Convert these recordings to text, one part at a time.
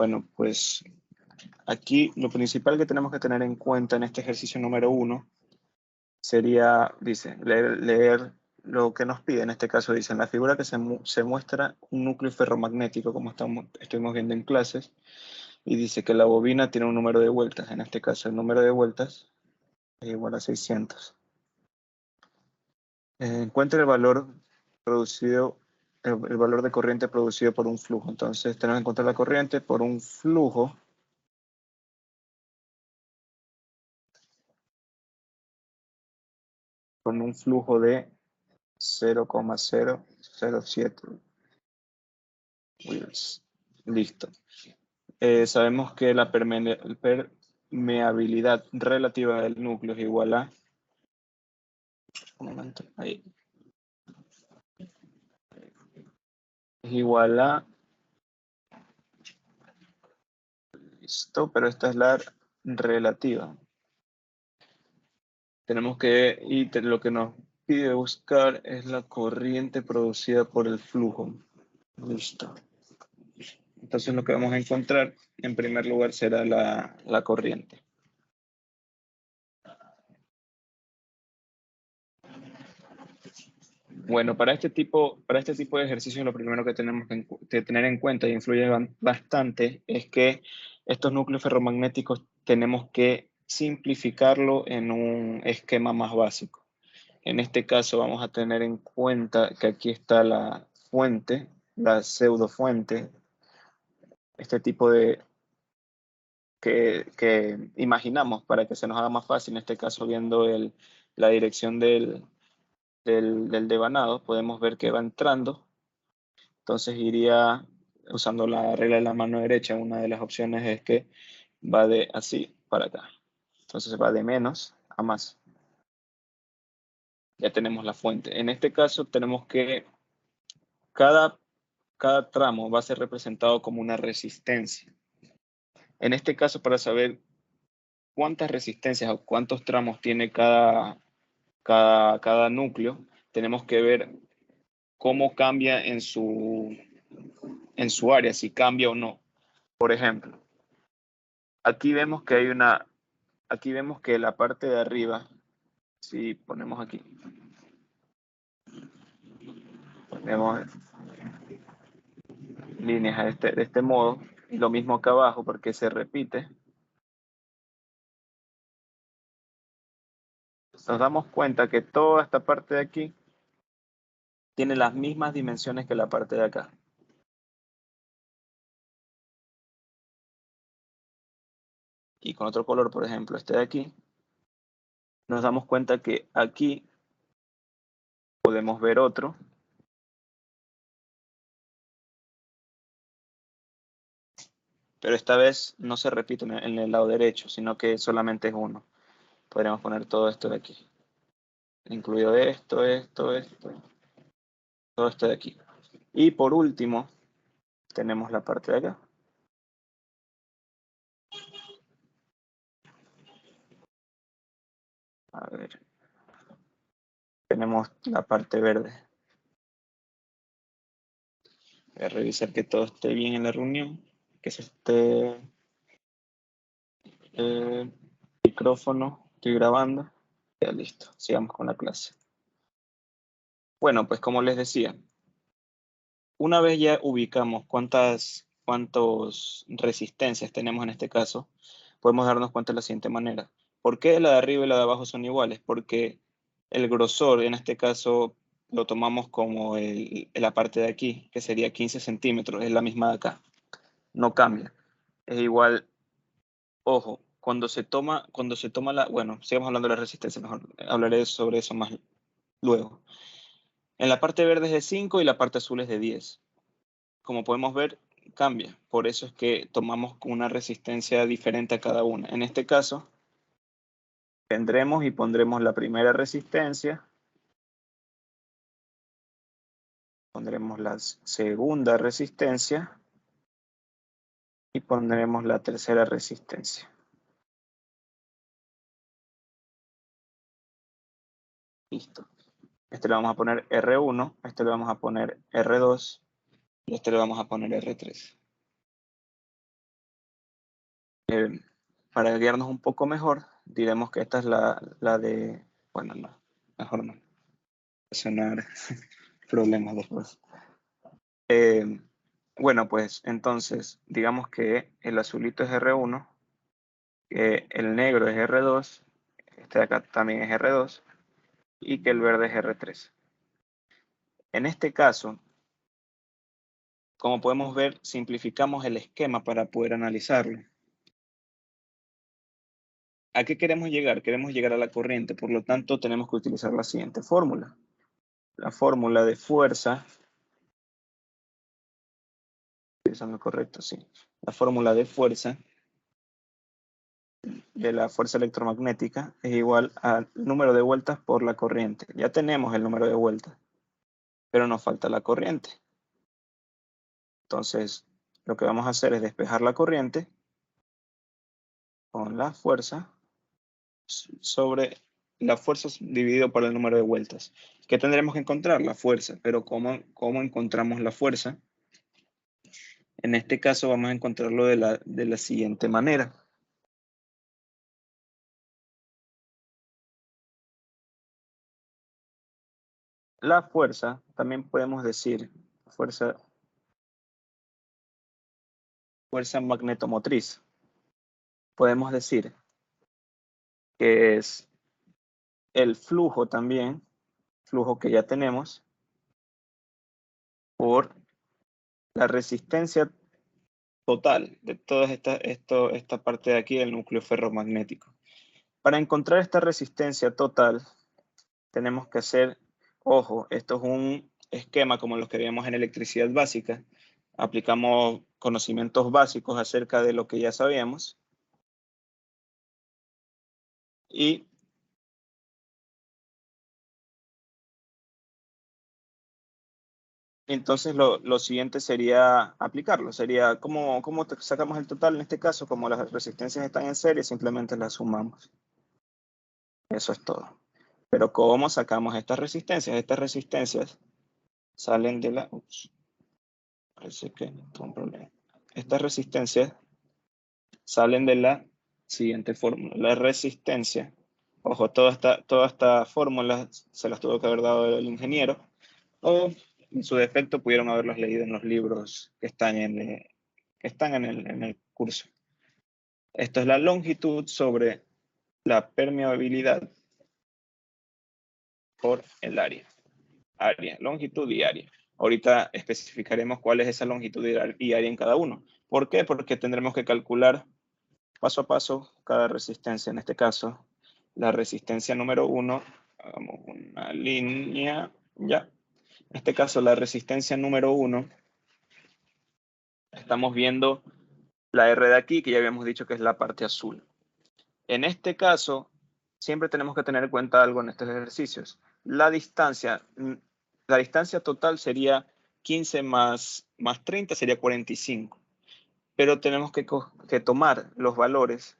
Bueno, pues aquí lo principal que tenemos que tener en cuenta en este ejercicio número 1 sería, dice, leer lo que nos pide. En este caso dice, en la figura que se muestra un núcleo ferromagnético, como estuvimos viendo en clases, y dice que la bobina tiene un número de vueltas. En este caso, el número de vueltas es igual a 600. Encuentra el valor producido, el valor de corriente producido por un flujo. Entonces, tenemos que encontrar la corriente por un flujo con un flujo de 0,007 joules. Listo. Sabemos que la permeabilidad relativa del núcleo es igual a, un momento, ahí, es igual a, listo, pero esta es la relativa. Tenemos que, lo que nos pide buscar es la corriente producida por el flujo. Listo. Entonces lo que vamos a encontrar en primer lugar será la corriente. Bueno, para este tipo de ejercicios lo primero que tenemos que tener en cuenta y influye bastante es que estos núcleos ferromagnéticos tenemos que simplificarlo en un esquema más básico. En este caso vamos a tener en cuenta que aquí está la fuente, la pseudofuente, este tipo de que imaginamos para que se nos haga más fácil, en este caso viendo la dirección del devanado, podemos ver que va entrando. Entonces iría usando la regla de la mano derecha. Una de las opciones es que va de así para acá. Entonces va de menos a más. Ya tenemos la fuente. En este caso tenemos que cada tramo va a ser representado como una resistencia. En este caso, para saber cuántas resistencias o cuántos tramos tiene cada núcleo, tenemos que ver cómo cambia en su área, si cambia o no. Por ejemplo, aquí vemos que aquí vemos que la parte de arriba, si ponemos aquí, ponemos líneas de este modo, y lo mismo acá abajo porque se repite, nos damos cuenta que toda esta parte de aquí tiene las mismas dimensiones que la parte de acá. Y con otro color, por ejemplo, este de aquí, nos damos cuenta que aquí podemos ver otro. Pero esta vez no se repite en el lado derecho, sino que solamente es uno. Podríamos poner todo esto de aquí. Incluido esto, todo esto de aquí. Y por último, tenemos la parte de acá. A ver. Tenemos la parte verde. Voy a revisar que todo esté bien en la reunión. Que se esté micrófono. Estoy grabando. Ya listo. Sigamos con la clase. Bueno, pues como les decía, una vez ya ubicamos cuántas resistencias tenemos en este caso, podemos darnos cuenta de la siguiente manera. ¿Por qué la de arriba y la de abajo son iguales? Porque el grosor, en este caso, lo tomamos como la parte de aquí, que sería 15 centímetros, es la misma de acá. No cambia. Es igual, ojo, bueno, sigamos hablando de la resistencia, mejor hablaré sobre eso más luego. En la parte verde es de 5 y la parte azul es de 10. Como podemos ver, cambia. Por eso es que tomamos una resistencia diferente a cada una. En este caso, tendremos y pondremos la primera resistencia, pondremos la segunda resistencia y pondremos la tercera resistencia. Listo. Este le vamos a poner R1, este le vamos a poner R2 y este le vamos a poner R3. para guiarnos un poco mejor, diremos que esta es la de... Bueno, no, mejor no. Ocasionar problemas después. Bueno, pues entonces, digamos que el azulito es R1, que el negro es R2, este de acá también es R2, y que el verde es R3. En este caso, como podemos ver, simplificamos el esquema para poder analizarlo. ¿A qué queremos llegar? Queremos llegar a la corriente, por lo tanto tenemos que utilizar la siguiente fórmula. La fórmula de fuerza, utilizando correcto, sí. La fórmula de fuerza de la fuerza electromagnética es igual al número de vueltas por la corriente. Ya tenemos el número de vueltas, pero nos falta la corriente. Entonces, lo que vamos a hacer es despejar la corriente con la fuerza sobre la fuerza dividido por el número de vueltas. ¿Qué tendremos que encontrar? La fuerza. Pero ¿cómo encontramos la fuerza? En este caso vamos a encontrarlo de la siguiente manera. La fuerza, también podemos decir fuerza magnetomotriz. Podemos decir que es el flujo también, flujo que ya tenemos, por la resistencia total de toda esta parte de aquí del núcleo ferromagnético. Para encontrar esta resistencia total, tenemos que hacer, ojo, esto es un esquema como los que veíamos en electricidad básica. Aplicamos conocimientos básicos acerca de lo que ya sabíamos. Y entonces lo siguiente sería aplicarlo. Sería, ¿cómo sacamos el total en este caso? Como las resistencias están en serie, simplemente las sumamos. Eso es todo. Pero ¿cómo sacamos estas resistencias? Estas resistencias salen de la... Ups, parece que tengo un problema. Estas resistencias salen de la siguiente fórmula. La resistencia, ojo, toda esta fórmula se las tuvo que haber dado el ingeniero, o en su defecto pudieron haberlas leído en los libros que están en el curso. Esto es la longitud sobre la permeabilidad por el área. Longitud y área. Ahorita especificaremos cuál es esa longitud y área en cada uno. ¿Por qué? Porque tendremos que calcular paso a paso cada resistencia. En este caso, la resistencia número 1, hagamos una línea, ya. En este caso, la resistencia número 1, estamos viendo la R de aquí, que ya habíamos dicho que es la parte azul. En este caso, siempre tenemos que tener en cuenta algo en estos ejercicios. La distancia total sería 15 más 30, sería 45. Pero tenemos que tomar los valores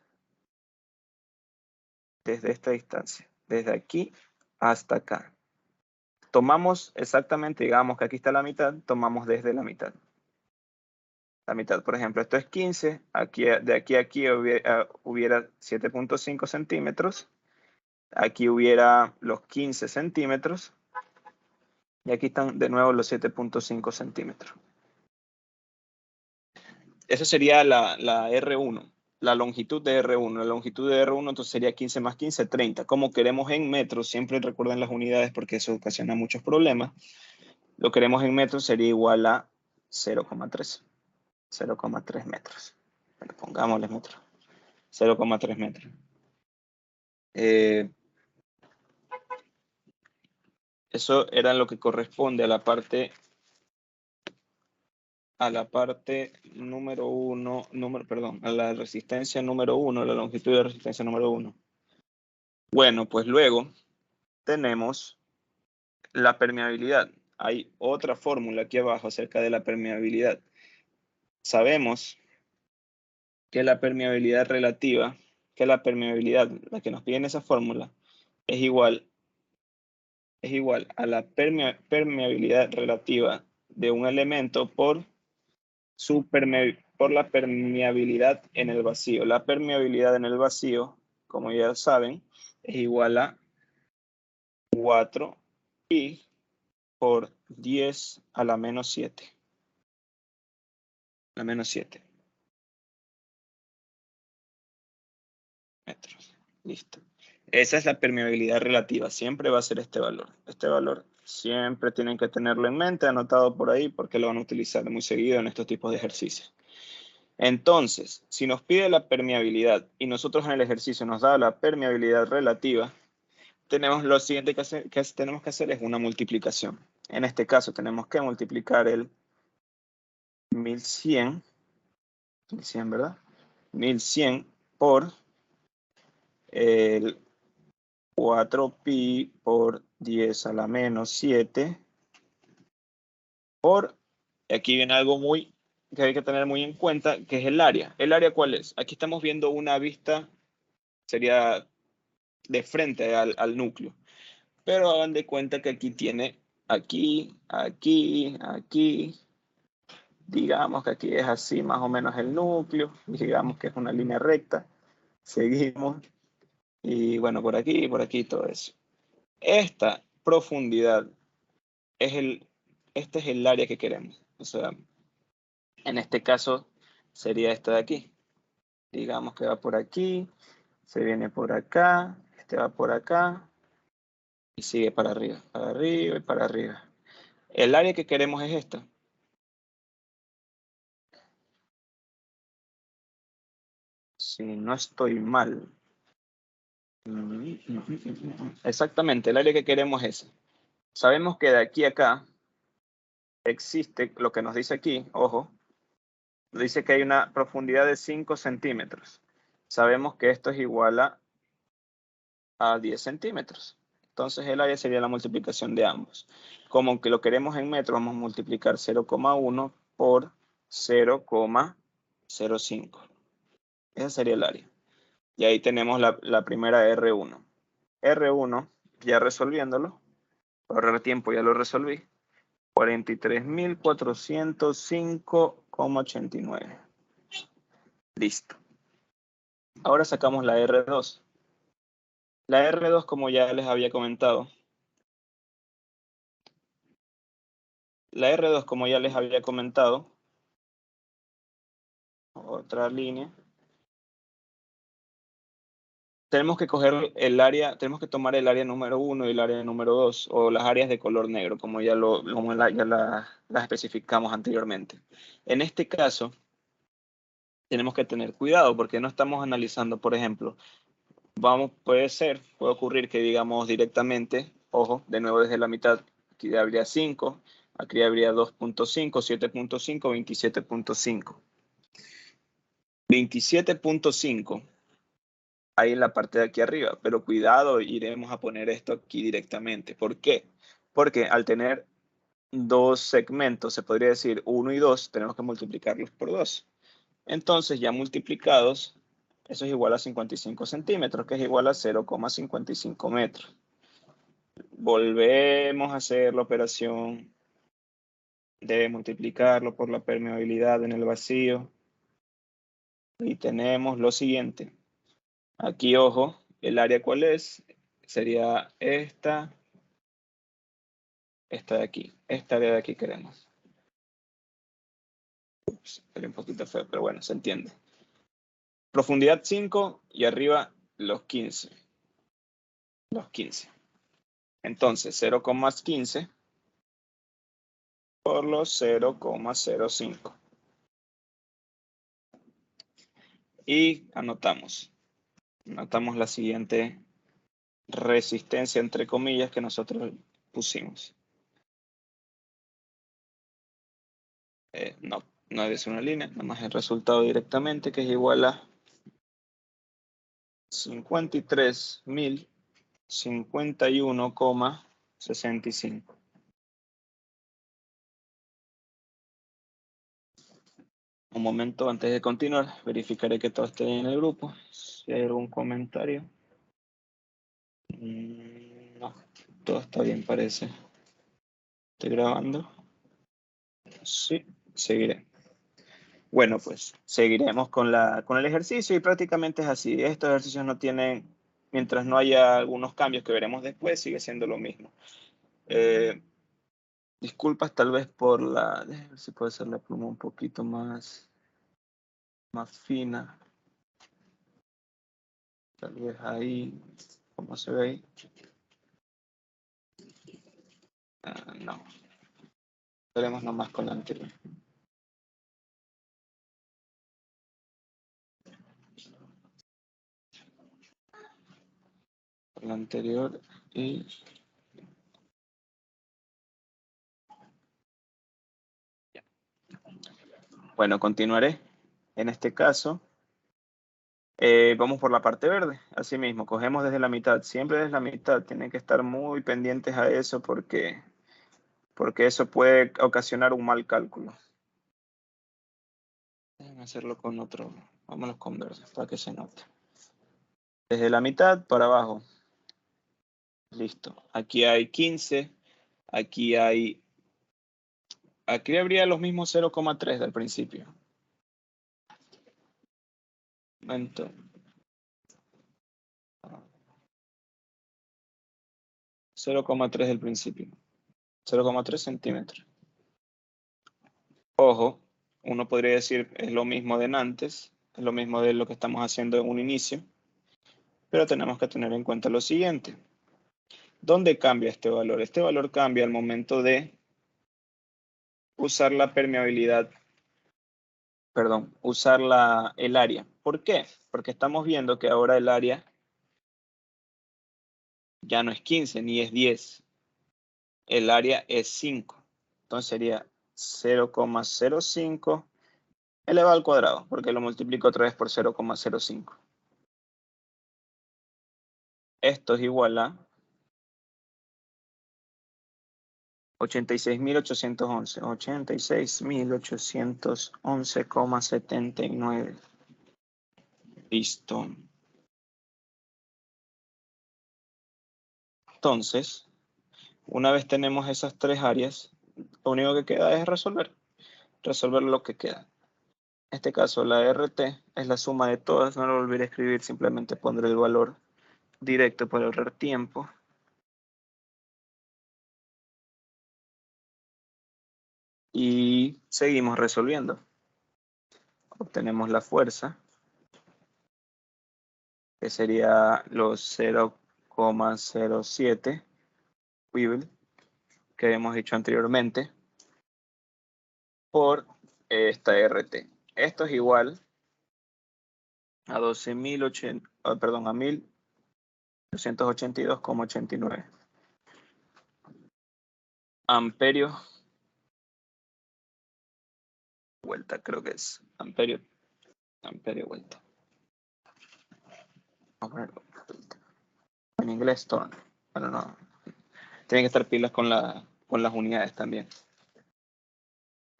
desde esta distancia, desde aquí hasta acá. Tomamos exactamente, digamos que aquí está la mitad, tomamos desde la mitad. La mitad, por ejemplo, esto es 15, de aquí a aquí hubiera 7.5 centímetros, aquí hubiera los 15 centímetros, y aquí están de nuevo los 7.5 centímetros. Esa sería la R1, la longitud de R1. La longitud de R1 entonces sería 15 más 15, 30. Como queremos en metros, siempre recuerden las unidades porque eso ocasiona muchos problemas. Lo queremos en metros, sería igual a 0,3. 0,3 metros. Bueno, pongámosle metros. 0,3 metros. Eso era lo que corresponde a la parte número 1, a la resistencia número 1, la longitud de resistencia número 1. Bueno, pues luego tenemos la permeabilidad. Hay otra fórmula aquí abajo acerca de la permeabilidad. Sabemos que la permeabilidad relativa, la que nos pide en esa fórmula, es igual a la permeabilidad relativa de un elemento por su por la permeabilidad en el vacío. La permeabilidad en el vacío, como ya saben, es igual a 4pi por 10 a la menos 7. La menos 7 metros. Listo. Esa es la permeabilidad relativa. Siempre va a ser este valor. Este valor siempre tienen que tenerlo en mente, anotado por ahí, porque lo van a utilizar muy seguido en estos tipos de ejercicios. Entonces, si nos pide la permeabilidad y nosotros en el ejercicio nos da la permeabilidad relativa, tenemos lo siguiente que tenemos que hacer es una multiplicación. En este caso tenemos que multiplicar el 1100, ¿verdad? 1100 por el 4pi por 10 a la menos 7 por, aquí viene algo muy que hay que tener muy en cuenta, que es el área. ¿El área cuál es? Aquí estamos viendo una vista, sería de frente al núcleo. Pero hagan de cuenta que aquí tiene, aquí, digamos que aquí es así más o menos el núcleo, digamos que es una línea recta, seguimos, y bueno, por aquí, todo eso. Esta profundidad este es el área que queremos. O sea, en este caso sería esta de aquí. Digamos que va por aquí, se viene por acá, este va por acá, y sigue para arriba y para arriba. El área que queremos es esta. Si no estoy mal. Exactamente, el área que queremos es esa. Sabemos que de aquí a acá existe lo que nos dice aquí, ojo, dice que hay una profundidad de 5 centímetros. Sabemos que esto es igual a 10 centímetros. Entonces el área sería la multiplicación de ambos. Como que lo queremos en metros, vamos a multiplicar 0,1 por 0,05. Ese sería el área. Y ahí tenemos la primera R1. R1, ya resolviéndolo, por ahorrar tiempo ya lo resolví. 43.405,89. Listo. Ahora sacamos la R2. La R2, como ya les había comentado, otra línea, tenemos que coger el área, tenemos que tomar el área número 1 y el área número 2, o las áreas de color negro, como ya las especificamos anteriormente. En este caso, tenemos que tener cuidado porque no estamos analizando, por ejemplo, puede ocurrir que digamos directamente, ojo, de nuevo desde la mitad, aquí habría 5, aquí habría 2.5, 7.5, 27.5. 27.5 ahí en la parte de aquí arriba, pero cuidado, iremos a poner esto aquí directamente. ¿Por qué? Porque al tener dos segmentos, se podría decir 1 y 2, tenemos que multiplicarlos por 2. Entonces, ya multiplicados, eso es igual a 55 centímetros, que es igual a 0,55 metros. Volvemos a hacer la operación de multiplicarlo por la permeabilidad en el vacío. Y tenemos lo siguiente. Aquí, ojo, el área ¿cuál es? Sería esta de aquí. Esta área de aquí queremos. Ups, salió un poquito feo, pero bueno, se entiende. Profundidad 5 y arriba los 15. Los 15. Entonces, 0,15 por los 0,05. Y anotamos la siguiente resistencia, entre comillas, que nosotros pusimos. No es una línea, nada más el resultado directamente, que es igual a 53.051,65. Un momento antes de continuar, verificaré que todo esté en el grupo. Si hay algún comentario. No, todo está bien, parece. ¿Estoy grabando? Sí, seguiré. Bueno, pues seguiremos con el ejercicio y prácticamente es así. Estos ejercicios no tienen, mientras no haya algunos cambios que veremos después, sigue siendo lo mismo. Disculpas tal vez por déjame ver si puedo hacer la pluma un poquito más fina. Tal vez ahí, ¿cómo se ve ahí? No. Veremos nomás con la anterior. Con la anterior y... Bueno, continuaré. En este caso, vamos por la parte verde. Así mismo, cogemos desde la mitad. Siempre desde la mitad. Tienen que estar muy pendientes a eso porque eso puede ocasionar un mal cálculo. Déjenme hacerlo con otro. Vámonos con verde para que se note. Desde la mitad para abajo. Listo. Aquí hay 15. Aquí habría los mismos 0,3 del principio. Momento. 0,3 del principio. 0,3 centímetros. Ojo, uno podría decir es lo mismo de antes, es lo mismo de lo que estamos haciendo en un inicio, pero tenemos que tener en cuenta lo siguiente. ¿Dónde cambia este valor? Este valor cambia al momento de usar la permeabilidad, perdón, usar el área. ¿Por qué? Porque estamos viendo que ahora el área ya no es 15 ni es 10. El área es 5. Entonces sería 0,05 elevado al cuadrado, porque lo multiplico otra vez por 0,05. Esto es igual a 86.811. 86.811,79. Listo. Entonces, una vez tenemos esas tres áreas, lo único que queda es resolver lo que queda. En este caso, la RT es la suma de todas, no lo volveré a escribir, simplemente pondré el valor directo para ahorrar tiempo. Y seguimos resolviendo. Obtenemos la fuerza, que sería los 0,07 Weevil, que habíamos dicho anteriormente, por esta RT. Esto es igual a 1.882,89 amperios vuelta, creo que es amperio vuelta. Vamos a ponerlo en inglés, torn. Bueno, no. Tienen que estar pilas con las unidades también.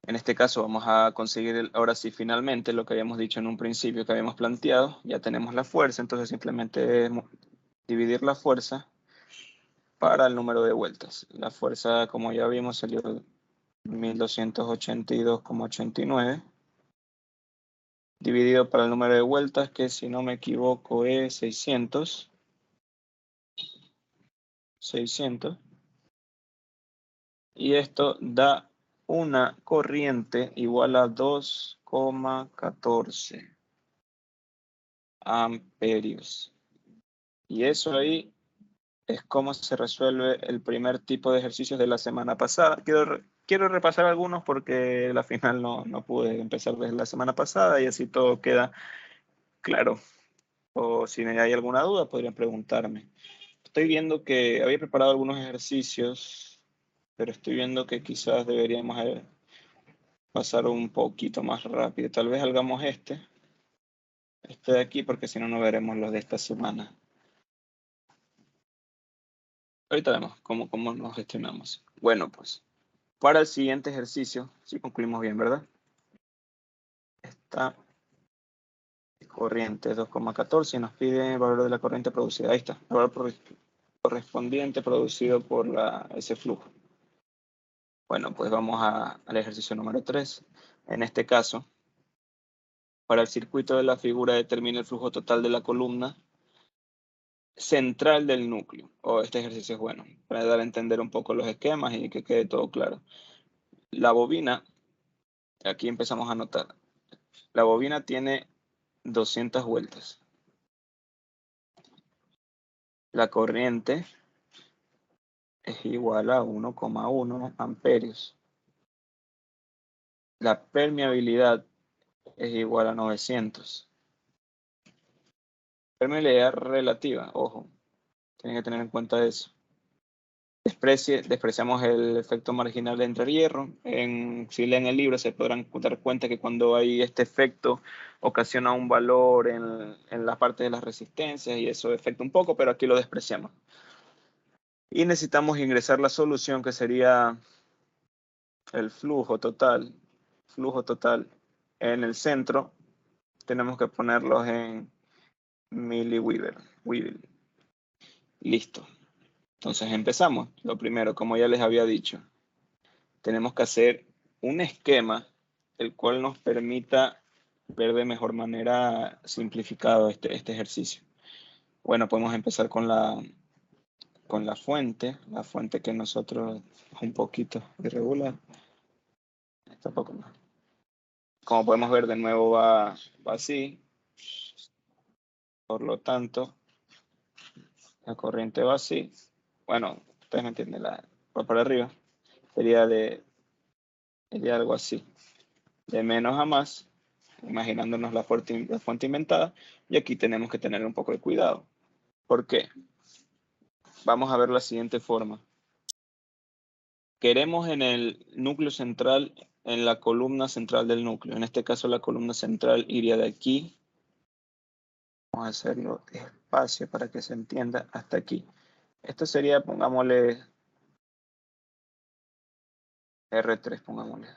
En este caso vamos a conseguir ahora sí finalmente lo que habíamos dicho en un principio que habíamos planteado. Ya tenemos la fuerza, entonces simplemente dividir la fuerza para el número de vueltas. La fuerza, como ya vimos, salió 1282,89 dividido para el número de vueltas, que si no me equivoco es 600. Y esto da una corriente igual a 2,14 amperios. Y eso ahí es cómo se resuelve el primer tipo de ejercicios de la semana pasada. Quiero repasar algunos porque la final no pude empezar desde la semana pasada y así todo queda claro. O si hay alguna duda, podrían preguntarme. Estoy viendo que había preparado algunos ejercicios, pero estoy viendo que quizás deberíamos pasar un poquito más rápido. Tal vez hagamos este de aquí, porque si no, no veremos los de esta semana. Ahorita vemos cómo nos gestionamos. Bueno, pues, para el siguiente ejercicio, si concluimos bien, ¿verdad? Esta corriente 2,14 y nos pide el valor de la corriente producida. Ahí está, el valor correspondiente producido por ese flujo. Bueno, pues vamos al ejercicio número 3. En este caso, para el circuito de la figura determina el flujo total de la columna central del núcleo. Este ejercicio es bueno para dar a entender un poco los esquemas y que quede todo claro. La bobina, aquí empezamos a anotar, la bobina tiene 200 vueltas. La corriente es igual a 1,1 amperios. La permeabilidad es igual a 900. Permeabilidad relativa, ojo, tienen que tener en cuenta eso. Despreciamos el efecto marginal de entrehierro. Si leen el libro se podrán dar cuenta que cuando hay este efecto ocasiona un valor en la parte de las resistencias y eso afecta un poco, pero aquí lo despreciamos. Y necesitamos ingresar la solución que sería el flujo total en el centro. Tenemos que ponerlos en milliweber. Listo. Entonces empezamos. Lo primero, como ya les había dicho, tenemos que hacer un esquema el cual nos permita ver de mejor manera simplificado este ejercicio. Bueno, podemos empezar con la fuente que nosotros es un poquito irregular. Tampoco más. Como podemos ver, de nuevo va así. Por lo tanto, la corriente va así. Bueno, ustedes me entienden, por arriba sería algo así. De menos a más, imaginándonos la fuente inventada. Y aquí tenemos que tener un poco de cuidado. ¿Por qué? Vamos a ver la siguiente forma. Queremos en el núcleo central, en la columna central del núcleo. En este caso, la columna central iría de aquí. Vamos a hacerlo despacio para que se entienda hasta aquí. Esto sería, pongámosle R3, pongámosle.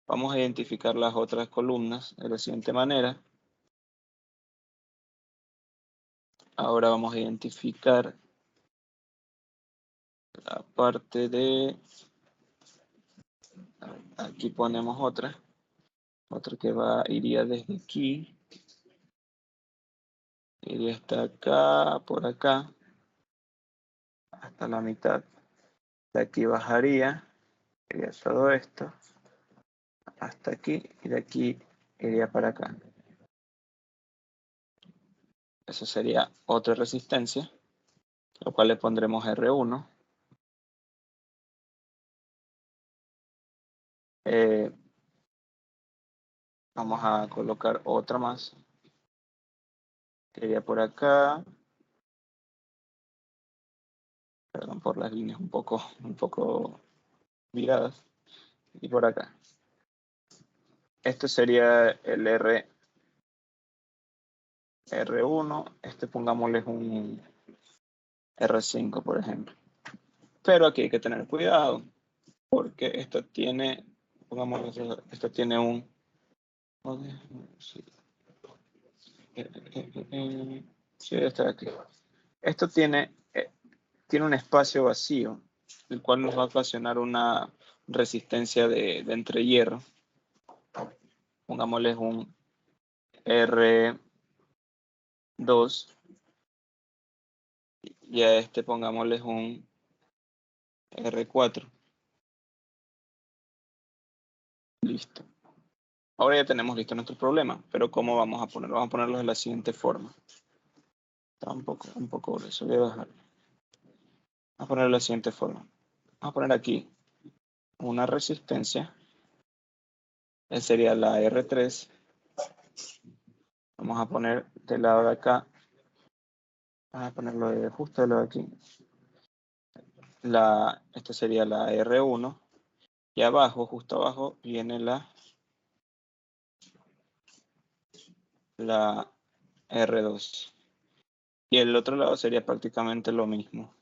Vamos a identificar las otras columnas de la siguiente manera. Ahora vamos a identificar la parte de... Aquí ponemos otra que iría desde aquí. Iría hasta acá, por acá, hasta la mitad. De aquí bajaría, iría todo esto, hasta aquí, y de aquí iría para acá. Eso sería otra resistencia, lo cual le pondremos R1. Vamos a colocar otra más, que iría por acá. Perdón por las líneas un poco viradas. Y por acá. Este sería el R1. Pongámosle un R5, por ejemplo. Pero aquí hay que tener cuidado, porque esto tiene, esto tiene un... Sí, está aquí. Esto tiene un espacio vacío, el cual nos va a ocasionar una resistencia de entrehierro. Pongámosles un R2 y a este pongámosles un R4. Listo. Ahora ya tenemos listo nuestro problema, pero ¿cómo vamos a ponerlo? Vamos a ponerlo de la siguiente forma. Está un poco grueso, voy a bajar. Vamos a ponerlo de la siguiente forma. Vamos a poner aquí una resistencia. Esa sería la R3. Vamos a poner del lado de acá. Vamos a ponerlo justo del lado de aquí. Esta sería la R1. Y abajo, justo abajo, viene la R2. Y el otro lado sería prácticamente lo mismo.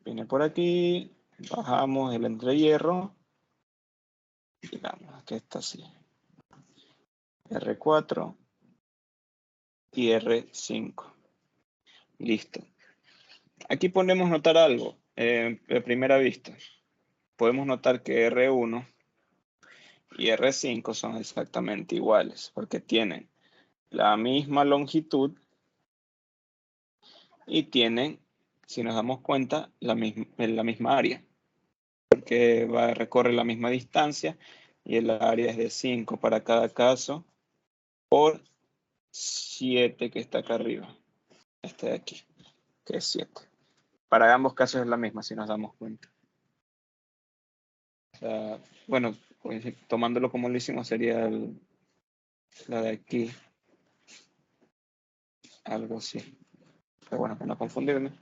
Viene por aquí, bajamos el entrehierro. Digamos que está así. R4 y R5. Listo. Aquí podemos notar algo de primera vista. Podemos notar que R1 y R5 son exactamente iguales, porque tienen la misma longitud y tienen, si nos damos cuenta, la misma área, porque recorre la misma distancia y el área es de 5 para cada caso por 7 que está acá arriba, este de aquí, que es 7. Para ambos casos es la misma, si nos damos cuenta. O sea, bueno, pues, tomándolo como lo hicimos, sería la de aquí, algo así. Pero bueno, para no confundirme.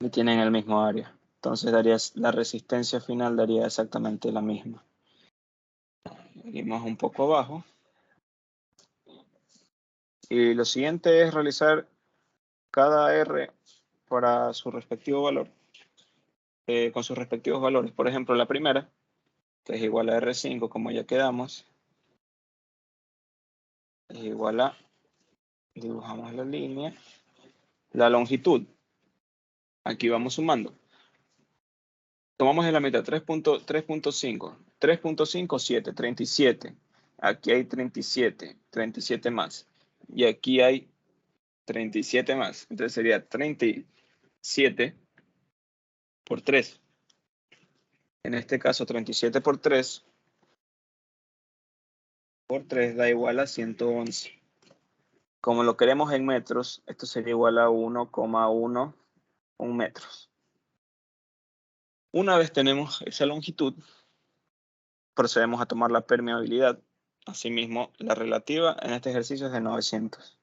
Y tienen el mismo área. Entonces la resistencia final daría exactamente la misma. Seguimos un poco abajo. Y lo siguiente es realizar cada R para su respectivo valor, con sus respectivos valores. Por ejemplo, la primera, que es igual a R5, como ya quedamos, es igual a, dibujamos la línea, la longitud. Aquí vamos sumando. Tomamos en la mitad 3.5, 3.5, 7, 37. Aquí hay 37, 37 más. Y aquí hay 37 más. Entonces sería 37 por 3. En este caso, 37 por 3 da igual a 111. Como lo queremos en metros, esto sería igual a 1,11 metros. Una vez tenemos esa longitud, procedemos a tomar la permeabilidad. Asimismo, la relativa en este ejercicio es de 900.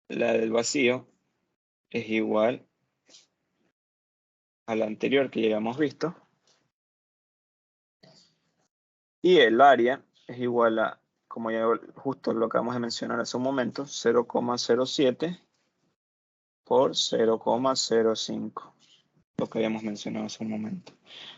La del vacío es igual a la anterior que ya habíamos visto. Y el área es igual a, como ya justo lo acabamos de mencionar hace un momento, 0,07 por 0,05. Lo que habíamos mencionado hace un momento.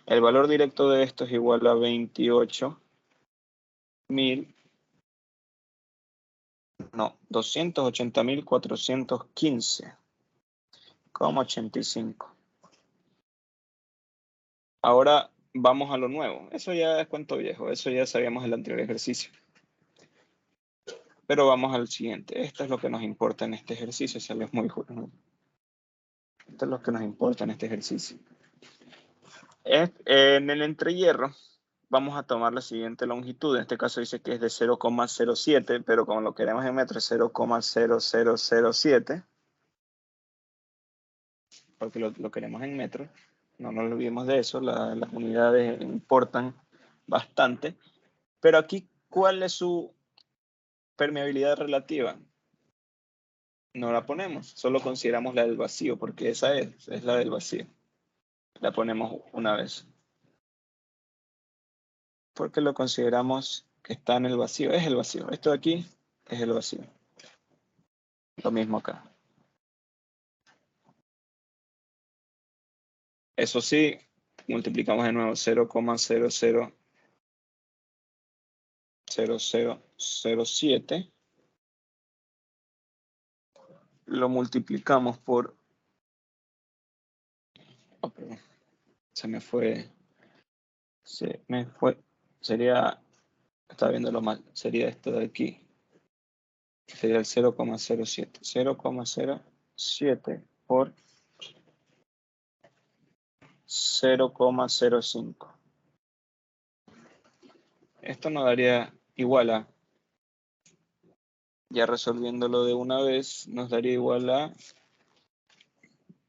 El valor directo de esto es igual a 280.415,85. Ahora vamos a lo nuevo. Eso ya es cuento viejo. Eso ya sabíamos en el anterior ejercicio. Pero vamos al siguiente. Esto es lo que nos importa en este ejercicio. Esto es lo que nos importa en este ejercicio. En el entrehierro vamos a tomar la siguiente longitud. En este caso dice que es de 0,07, pero como lo queremos en metros, 0,0007. Porque lo queremos en metros. No nos olvidemos de eso. Las unidades importan bastante. Pero aquí, ¿cuál es su permeabilidad relativa? No la ponemos, solo consideramos la del vacío, porque esa es la del vacío. La ponemos una vez. Porque lo consideramos que está en el vacío. Es el vacío. Esto de aquí es el vacío. Lo mismo acá. Eso sí, multiplicamos de nuevo 0,000007. Lo multiplicamos por... Oh, perdón. Se me fue. Sería... Estaba viéndolo mal. Sería esto de aquí. Sería el 0,07. 0,07 por 0,05. Esto nos daría igual a, ya resolviéndolo de una vez, nos daría igual a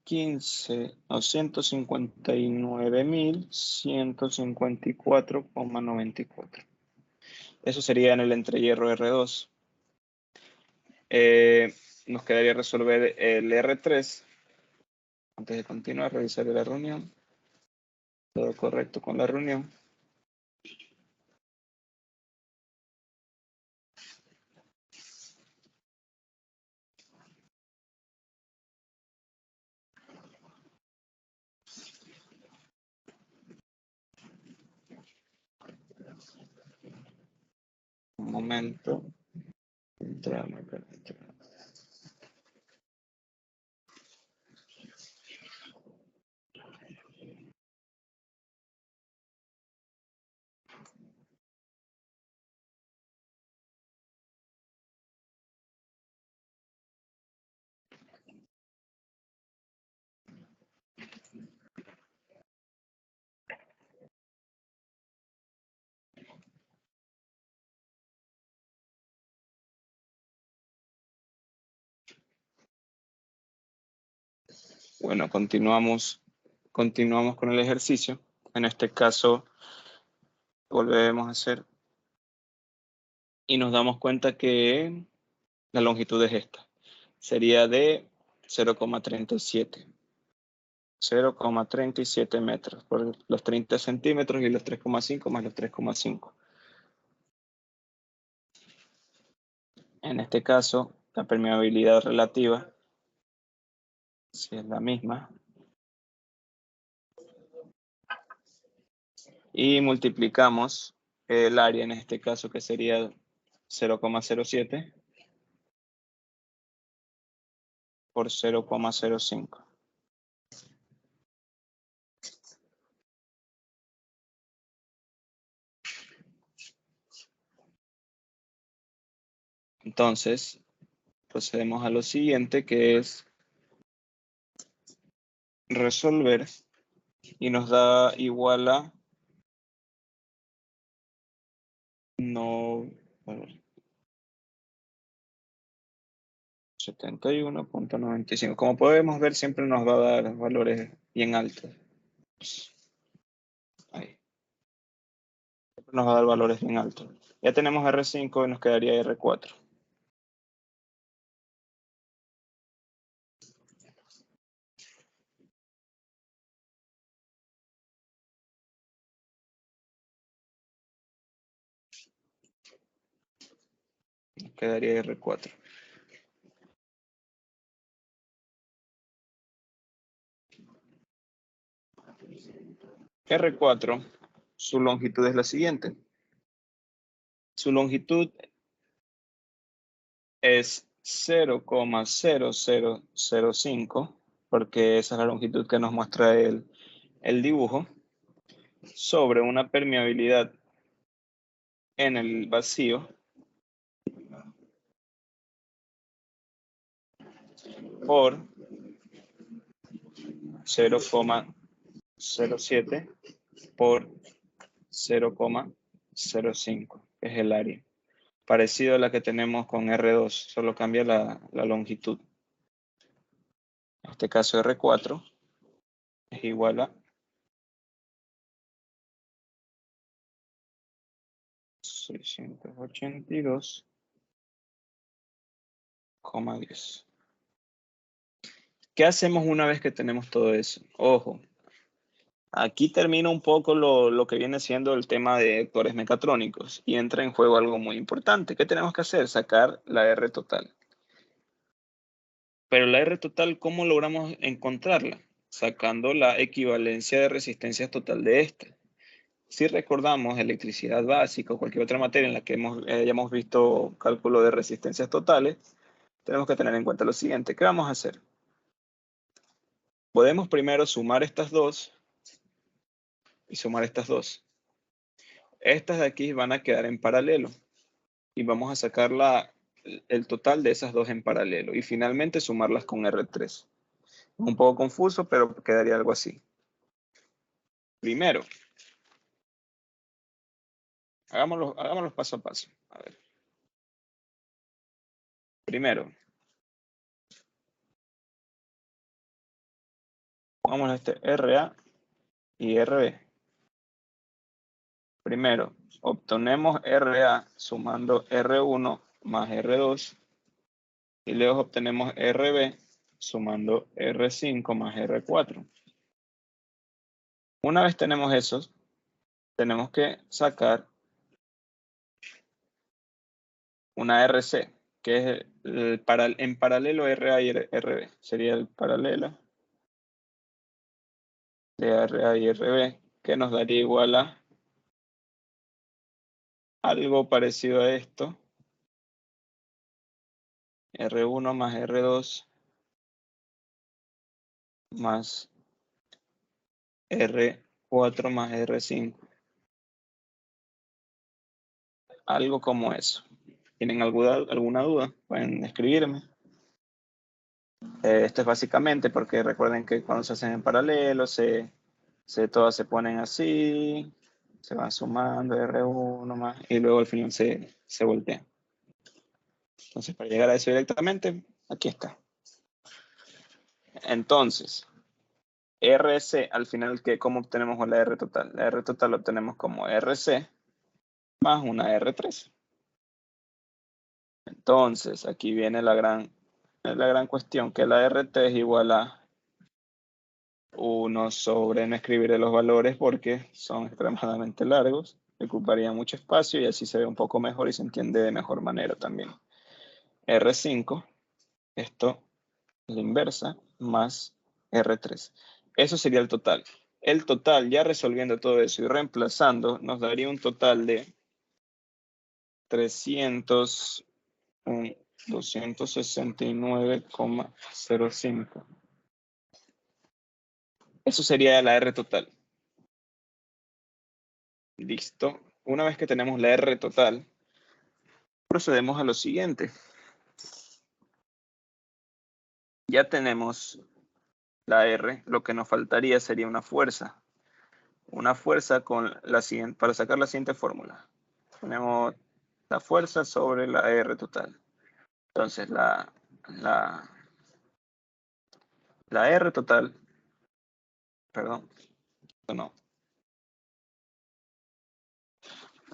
159.154,94. Eso sería en el entrehierro R2. Nos quedaría resolver el R3. Antes de continuar, revisar la reunión. Todo correcto con la reunión. Un momento. Entramos. Bueno, continuamos con el ejercicio. En este caso, volvemos a hacer y nos damos cuenta que la longitud es esta. Sería de 0,37. 0,37 metros por los 30 centímetros y los 3,5 más los 3,5. En este caso, la permeabilidad relativa, si es la misma, y multiplicamos el área, en este caso que sería 0,07 por 0,05. Entonces, procedemos a lo siguiente, que es resolver, y nos da igual a 71.95. Como podemos ver, siempre nos va a dar valores bien altos. Ahí. Siempre nos va a dar valores bien altos. Ya tenemos R5 y nos quedaría R4. Nos quedaría R4. R4, su longitud es la siguiente. Su longitud es 0,0005, porque esa es la longitud que nos muestra el dibujo, sobre una permeabilidad en el vacío por 0,07 por 0,05, que es el área. Parecido a la que tenemos con R2, solo cambia la longitud. En este caso R4 es igual a 682,10. ¿Qué hacemos una vez que tenemos todo eso? Ojo, aquí termina un poco lo que viene siendo el tema de vectores mecatrónicos y entra en juego algo muy importante. ¿Qué tenemos que hacer? Sacar la R total. Pero la R total, ¿cómo logramos encontrarla? Sacando la equivalencia de resistencia total de esta. Si recordamos electricidad básica o cualquier otra materia en la que hayamos visto cálculo de resistencias totales, tenemos que tener en cuenta lo siguiente. ¿Qué vamos a hacer? Podemos primero sumar estas dos y sumar estas dos. Estas de aquí van a quedar en paralelo y vamos a sacar el total de esas dos en paralelo y finalmente sumarlas con R3. Es un poco confuso, pero quedaría algo así. Primero, hagámoslo paso a paso. A ver. Primero, pongamos este RA y RB. Primero, obtenemos RA sumando R1 más R2 y luego obtenemos RB sumando R5 más R4. Una vez tenemos esos, tenemos que sacar una RC, que es en paralelo RA y RB. Sería el paralelo de RA y RB, que nos daría igual a algo parecido a esto. R1 más R2 más R4 más R5. Algo como eso. ¿Tienen alguna duda? Pueden escribirme. Esto es básicamente porque recuerden que cuando se hacen en paralelo, todas se ponen así, se van sumando R1 más, y luego al final se voltean. Entonces, para llegar a eso directamente, aquí está. Entonces, RC, al final, ¿cómo obtenemos la R total? La R total la obtenemos como RC más una R3. Entonces, aquí viene la gran cuestión, que la RT es igual a 1 sobre, no escribiré los valores porque son extremadamente largos, ocuparía mucho espacio y así se ve un poco mejor y se entiende de mejor manera también. R5, esto es la inversa, más R3. Eso sería el total. El total, ya resolviendo todo eso y reemplazando, nos daría un total de 269,05. Eso sería la R total. Listo. Una vez que tenemos la R total, procedemos a lo siguiente. Ya tenemos la R, lo que nos faltaría sería una fuerza. Una fuerza con la siguiente, para sacar la siguiente fórmula. Ponemos la fuerza sobre la R total. Entonces la R total, perdón, no,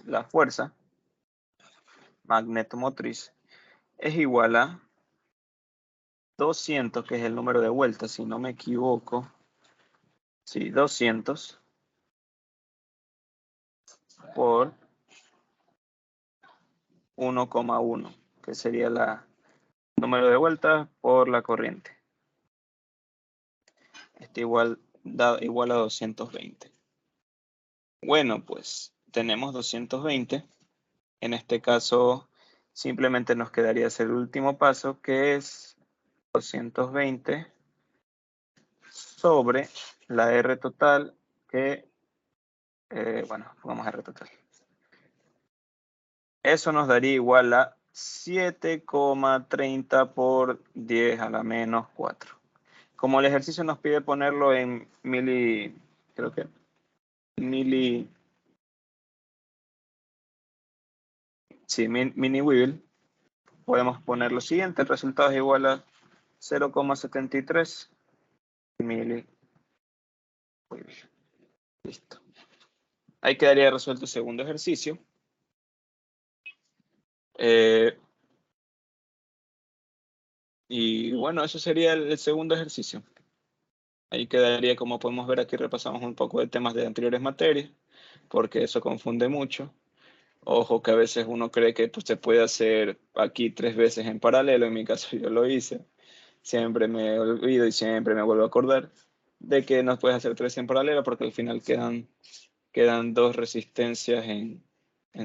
la fuerza magnetomotriz es igual a 200, que es el número de vueltas, si no me equivoco. Sí, 200 por 1,1, que sería el número de vueltas por la corriente. Está igual a 220. Bueno, pues tenemos 220. En este caso, simplemente nos quedaría hacer el último paso, que es 220 sobre la R total, que, bueno, pongamos R total. Eso nos daría igual a 7,30 por 10 a la menos 4. Como el ejercicio nos pide ponerlo en creo que mini Weevil, podemos poner lo siguiente: el resultado es igual a 0,73 mili Weevil. Listo. Ahí quedaría resuelto el segundo ejercicio. Y bueno, eso sería el segundo ejercicio. Ahí quedaría, como podemos ver aquí, repasamos un poco de temas de anteriores materias, porque eso confunde mucho. Ojo que a veces uno cree que pues, se puede hacer aquí 3 veces en paralelo. En mi caso yo lo hice. Siempre me olvido y siempre me vuelvo a acordar de que no puedes hacer 3 en paralelo, porque al final quedan 2 resistencias en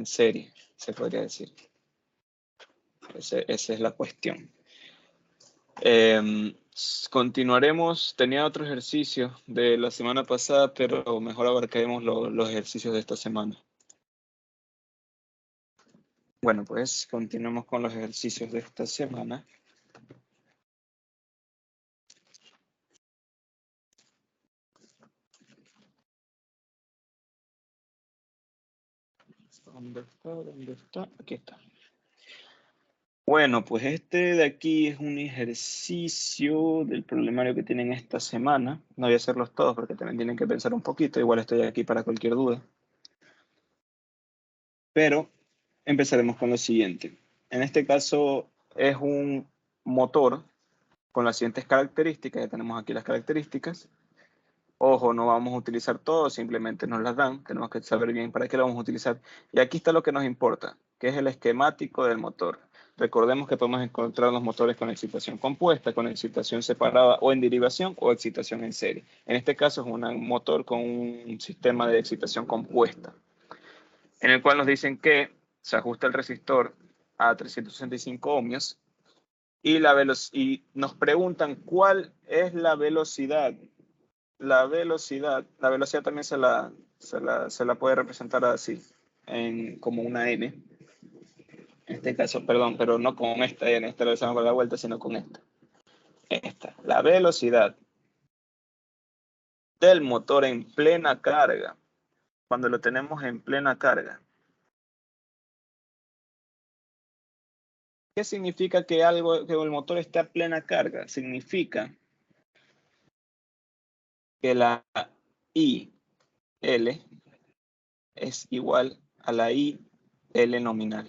serie, se podría decir. Esa es la cuestión. Continuaremos. Tenía otro ejercicio de la semana pasada, pero mejor abarcaremos los ejercicios de esta semana. Bueno, pues continuemos con los ejercicios de esta semana. ¿Dónde está? ¿Dónde está? Aquí está. Bueno, pues este de aquí es un ejercicio del problemario que tienen esta semana. No voy a hacerlos todos porque también tienen que pensar un poquito. Igual estoy aquí para cualquier duda. Pero empezaremos con lo siguiente. En este caso es un motor con las siguientes características. Ya tenemos aquí las características. Ojo, no vamos a utilizar todo, simplemente nos las dan. Tenemos que saber bien para qué lo vamos a utilizar. Y aquí está lo que nos importa, que es el esquemático del motor. Recordemos que podemos encontrar los motores con excitación compuesta, con excitación separada o en derivación o excitación en serie. En este caso es un motor con un sistema de excitación compuesta, en el cual nos dicen que se ajusta el resistor a 365 ohmios y nos preguntan cuál es la velocidad. La velocidad también se la puede representar así, como una N. En este caso, perdón, pero no con esta N, esta lo usamos para la vuelta, sino con esta. La velocidad del motor en plena carga, cuando lo tenemos en plena carga. ¿Qué significa que el motor está a plena carga? Significa que la IL es igual a la IL nominal.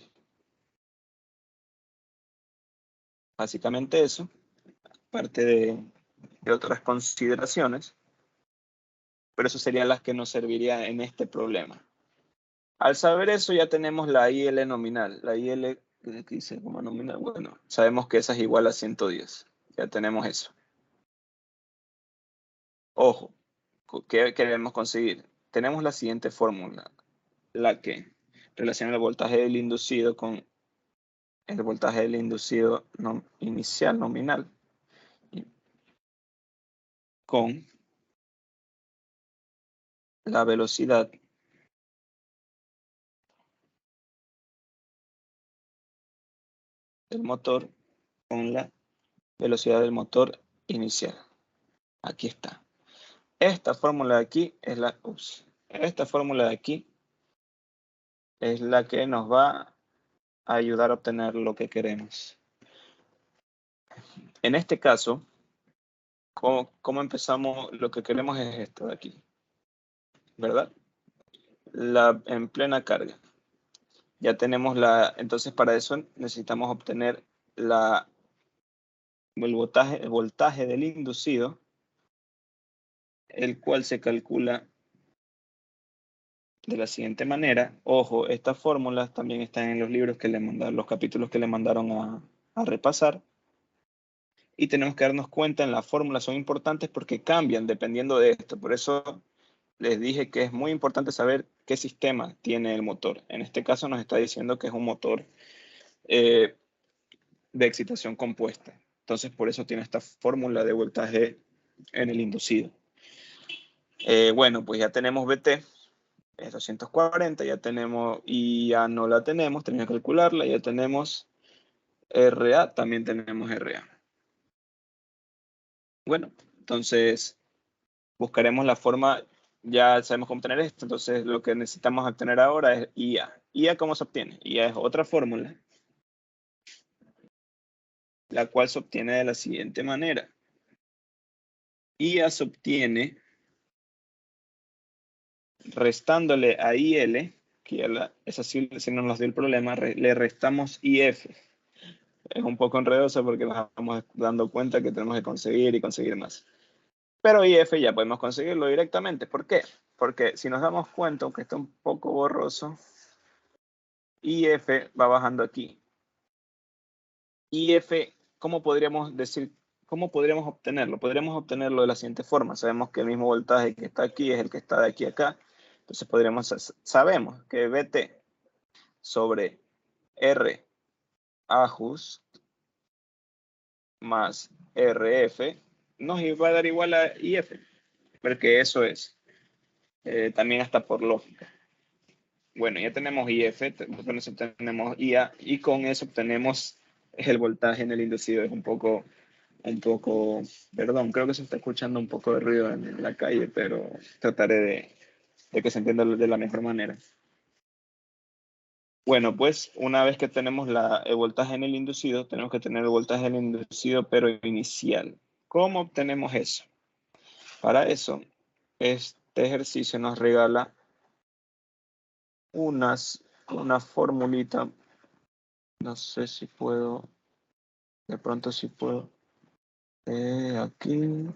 Básicamente eso, parte de otras consideraciones, pero eso serían las que nos servirían en este problema. Al saber eso ya tenemos la IL nominal. La IL, ¿qué dice como nominal? Bueno, sabemos que esa es igual a 110. Ya tenemos eso. Ojo, ¿qué queremos conseguir? Tenemos la siguiente fórmula, la que relaciona el voltaje del inducido con el voltaje del inducido inicial nominal con la velocidad del motor con la velocidad del motor inicial. Aquí está. Esta fórmula de aquí es esta fórmula de aquí es la que nos va a ayudar a obtener lo que queremos. En este caso, ¿cómo empezamos? Lo que queremos es esto de aquí, ¿verdad? En plena carga. Ya tenemos entonces para eso necesitamos obtener el voltaje del inducido, el cual se calcula de la siguiente manera. Ojo, estas fórmulas también están en los libros que le mandaron, los capítulos que le mandaron a repasar. Y tenemos que darnos cuenta, en las fórmulas son importantes porque cambian dependiendo de esto. Por eso les dije que es muy importante saber qué sistema tiene el motor. En este caso nos está diciendo que es un motor de excitación compuesta. Entonces por eso tiene esta fórmula de voltaje en el inducido. Bueno, pues ya tenemos BT, es 240, ya tenemos, y ya no la tenemos que calcularla, ya tenemos RA, también tenemos RA. Bueno, entonces buscaremos la forma, ya sabemos cómo obtener esto, entonces lo que necesitamos obtener ahora es IA. ¿IA cómo se obtiene? IA es otra fórmula, la cual se obtiene de la siguiente manera. IA se obtiene restándole a IL, que ya esa sí no nos dio el problema, le restamos IF. Es un poco enredoso porque nos estamos dando cuenta que tenemos que conseguir y conseguir más. Pero IF ya podemos conseguirlo directamente. ¿Por qué? Porque si nos damos cuenta, aunque está un poco borroso, IF va bajando aquí. IF, ¿cómo podríamos decir, cómo podríamos obtenerlo? Podríamos obtenerlo de la siguiente forma. Sabemos que el mismo voltaje que está aquí es el que está de aquí a acá. Entonces sabemos que BT sobre R ajust más RF nos va a dar igual a IF, porque eso es, también hasta por lógica. Bueno, ya tenemos IF, con eso tenemos IA, y con eso obtenemos el voltaje en el inducido. Es un poco, perdón, creo que se está escuchando un poco de ruido en la calle, pero trataré de que se entienda de la mejor manera. Bueno, pues una vez que tenemos el voltaje en el inducido, tenemos que tener el voltaje en el inducido, pero inicial. ¿Cómo obtenemos eso? Para eso, este ejercicio nos regala una formulita. No sé si puedo, de pronto si puedo. Aquí.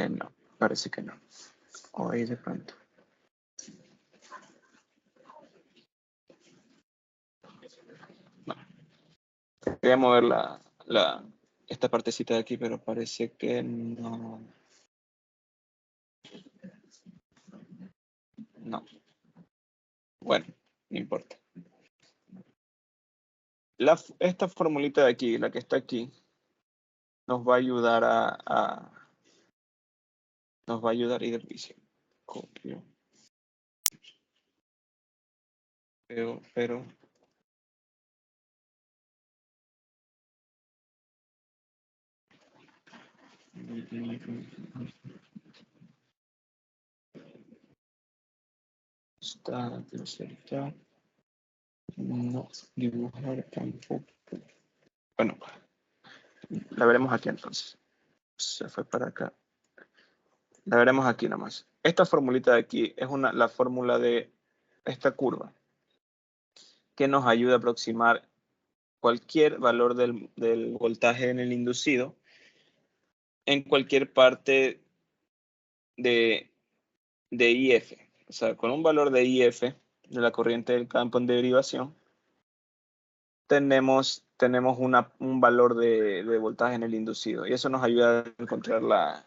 No, parece que no. O ahí de pronto. No. Quería mover esta partecita de aquí, pero parece que no. No. Bueno, no importa. Esta formulita de aquí, la que está aquí, nos va a ayudar nos va a ayudar a ir diciendo. Copio. Pero está. No dibujar tampoco. Bueno, la veremos aquí entonces. Se fue para acá. La veremos aquí nomás. Esta formulita de aquí es la fórmula de esta curva que nos ayuda a aproximar cualquier valor del voltaje en el inducido en cualquier parte de IF. O sea, con un valor de IF de la corriente del campo en derivación, tenemos un valor de voltaje en el inducido. Y eso nos ayuda a encontrar la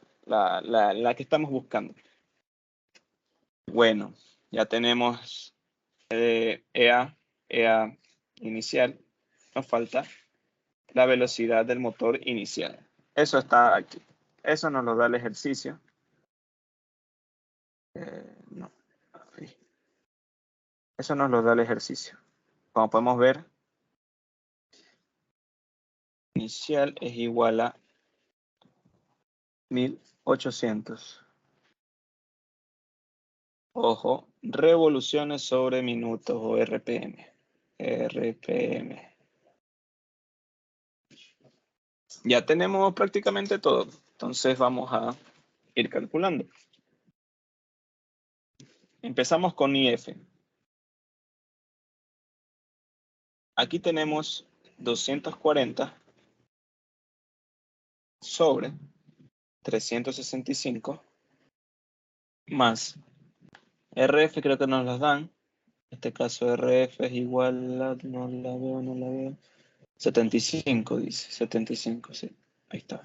que estamos buscando. Bueno, ya tenemos EA inicial. Nos falta la velocidad del motor inicial. Eso está aquí. Eso nos lo da el ejercicio. No. Eso nos lo da el ejercicio. Como podemos ver, inicial es igual a 1800. Ojo, revoluciones sobre minutos o RPM. RPM. Ya tenemos prácticamente todo. Entonces vamos a ir calculando. Empezamos con IF. Aquí tenemos 240 sobre 365 más RF, creo que nos las dan. En este caso RF es igual a, no la veo. 75 dice, 75, sí. Ahí está.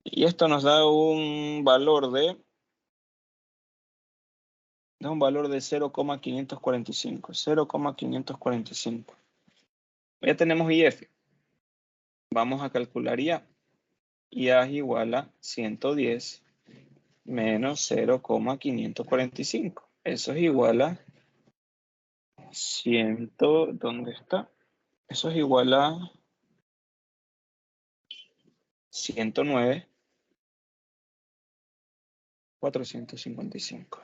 Y esto nos da un valor de 0,545. 0,545. Ya tenemos IF. Vamos a calcular IA. IA es igual a 110 menos 0,545. Eso es igual a 100. ¿Dónde está? Eso es igual a 109,455.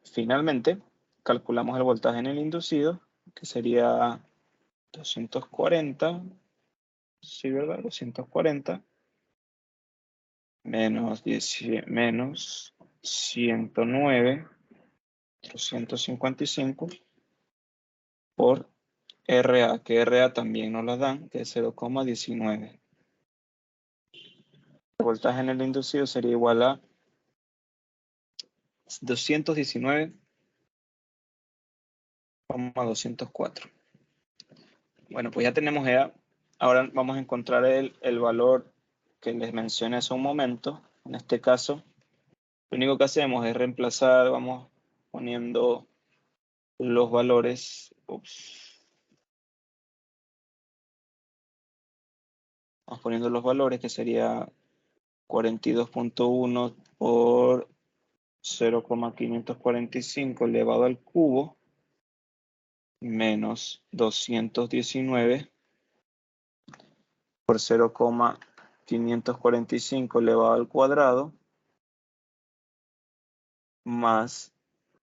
Finalmente, calculamos el voltaje en el inducido, que sería 240, sí, ¿verdad? 240 menos 109,455 por RA, que RA también nos la dan, que es 0,19. El voltaje en el inducido sería igual a 219,204. Bueno, pues ya tenemos EA. Ahora vamos a encontrar el valor que les mencioné hace un momento. En este caso, lo único que hacemos es reemplazar, vamos poniendo los valores. Vamos poniendo los valores, que sería 42.1 por 0,545 elevado al cubo menos 219 por 0,545 elevado al cuadrado más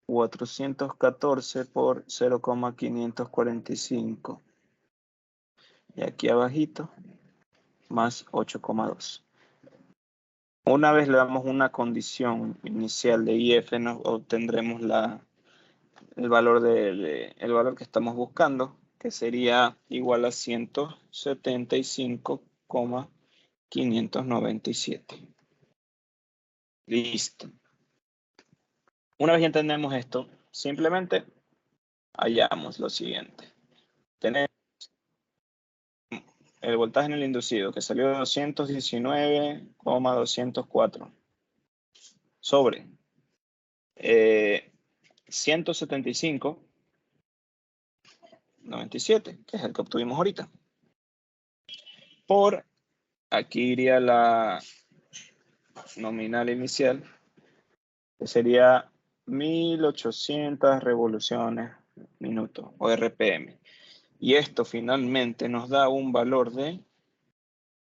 414 por 0,545. Y aquí abajito, más 8,2. Una vez le damos una condición inicial de IF, nos obtendremos el valor que estamos buscando, que sería igual a 175,597. Listo. Una vez que entendemos esto, simplemente hallamos lo siguiente. Tenemos el voltaje en el inducido, que salió de 219,204 sobre 175,97, que es el que obtuvimos ahorita. Por aquí iría la nominal inicial, que sería 1800 revoluciones minuto, o RPM. Y esto finalmente nos da un valor de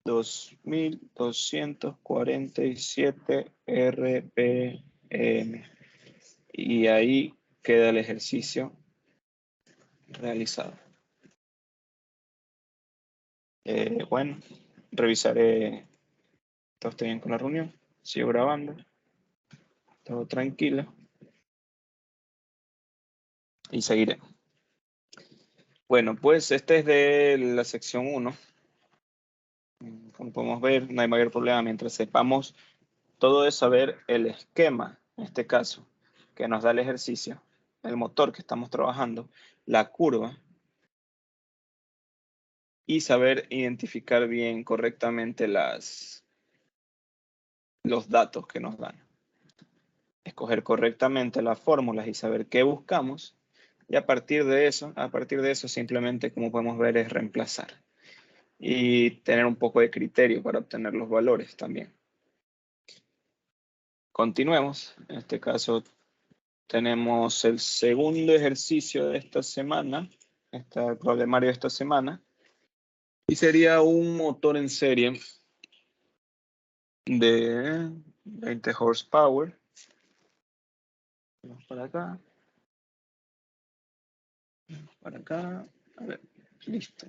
2247 RPM. Y ahí queda el ejercicio realizado. Bueno, revisaré. Todo está bien con la reunión. Sigo grabando. Todo tranquilo. Y seguiré. Bueno, pues este es de la sección 1. Como podemos ver, no hay mayor problema mientras sepamos todo es saber el esquema, en este caso, que nos da el ejercicio, el motor que estamos trabajando, la curva, y saber identificar bien correctamente los datos que nos dan. Escoger correctamente las fórmulas y saber qué buscamos, y a partir de eso simplemente, como podemos ver, es reemplazar. Y tener un poco de criterio para obtener los valores también. Continuemos. En este caso tenemos el segundo ejercicio de esta semana, el problemario de esta semana, y sería un motor en serie de 20 horsepower. Vamos para acá. Para acá. A ver, listo.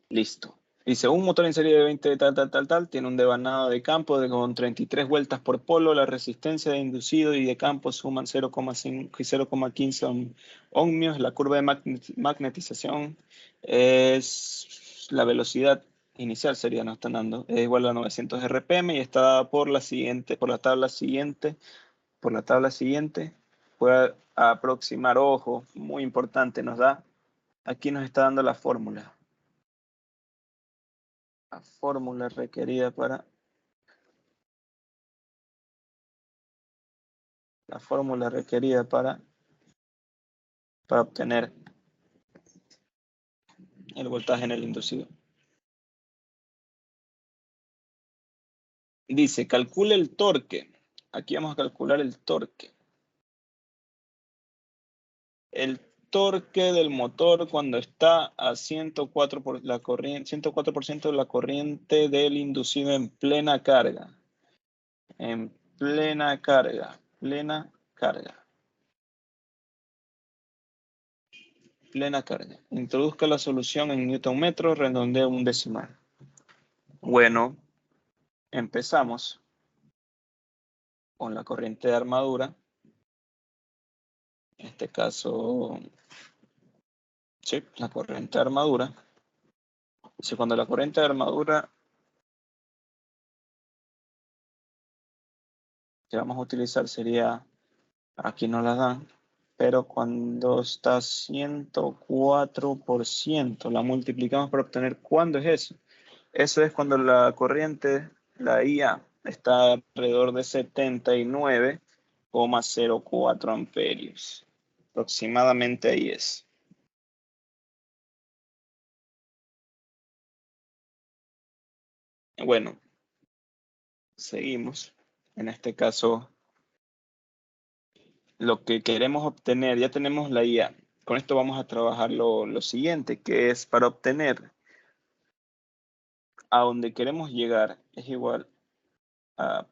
Listo. Dice, un motor en serie de 20 tal, tiene un devanado de campo con 33 vueltas por polo. La resistencia de inducido y de campo suman 0,5 y 0,15 ohmios. La curva de magnetización es la velocidad inicial, sería, nos están dando, es igual a 900 RPM y está dada por la tabla siguiente. Puede aproximar, ojo, muy importante, aquí nos está dando la fórmula. La fórmula requerida para obtener el voltaje en el inducido. Dice, calcule el torque. Aquí vamos a calcular el torque. El torque del motor cuando está a 104% de la corriente del inducido en plena carga. En plena carga. Plena carga. Introduzca la solución en newton metro, redondea un decimal. Bueno, empezamos con la corriente de armadura. En este caso, sí, la corriente de armadura. Si cuando la corriente de armadura que vamos a utilizar sería, aquí no la dan, pero cuando está 104%, la multiplicamos para obtener, ¿cuándo es eso? Eso es cuando la corriente, la IA, está alrededor de 79,04 amperios. Aproximadamente ahí es. Bueno, seguimos. En este caso, lo que queremos obtener, ya tenemos la IA. Con esto vamos a trabajar lo siguiente, que es para obtener a donde queremos llegar, es igual a,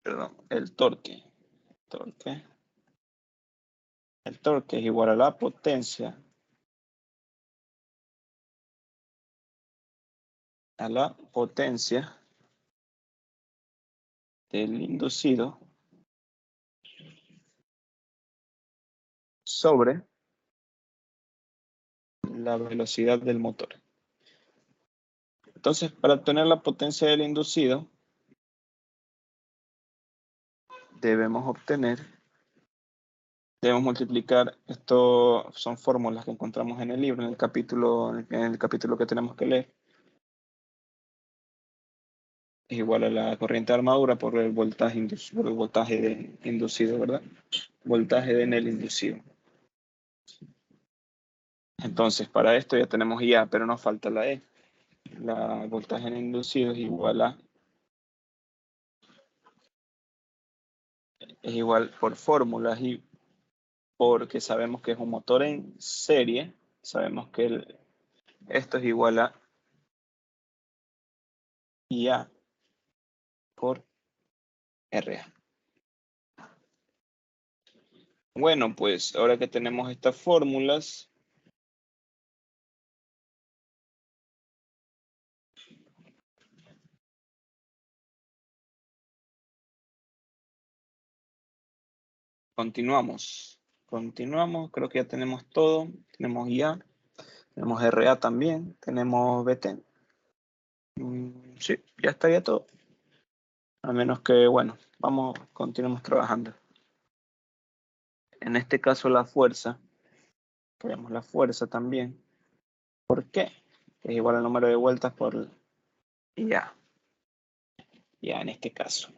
perdón, el torque. El torque es igual a la potencia del inducido sobre la velocidad del motor. Entonces, para obtener la potencia del inducido, debemos multiplicar, esto son fórmulas que encontramos en el libro, en el capítulo que tenemos que leer. Es igual a la corriente de armadura por el voltaje inducido, ¿verdad? Voltaje en el inducido. Entonces, para esto ya tenemos IA, pero nos falta la E. La voltaje en inducido es igual por fórmulas y porque sabemos que es un motor en serie, sabemos que esto es igual a IA por RA. Bueno, pues ahora que tenemos estas fórmulas, continuamos. Continuamos, creo que ya tenemos todo. Tenemos IA, tenemos RA también, tenemos BT. Sí, ya estaría todo. A menos que, bueno, continuemos trabajando. En este caso la fuerza, queremos la fuerza también. ¿Por qué? Es igual al número de vueltas por IA. Ya en este caso.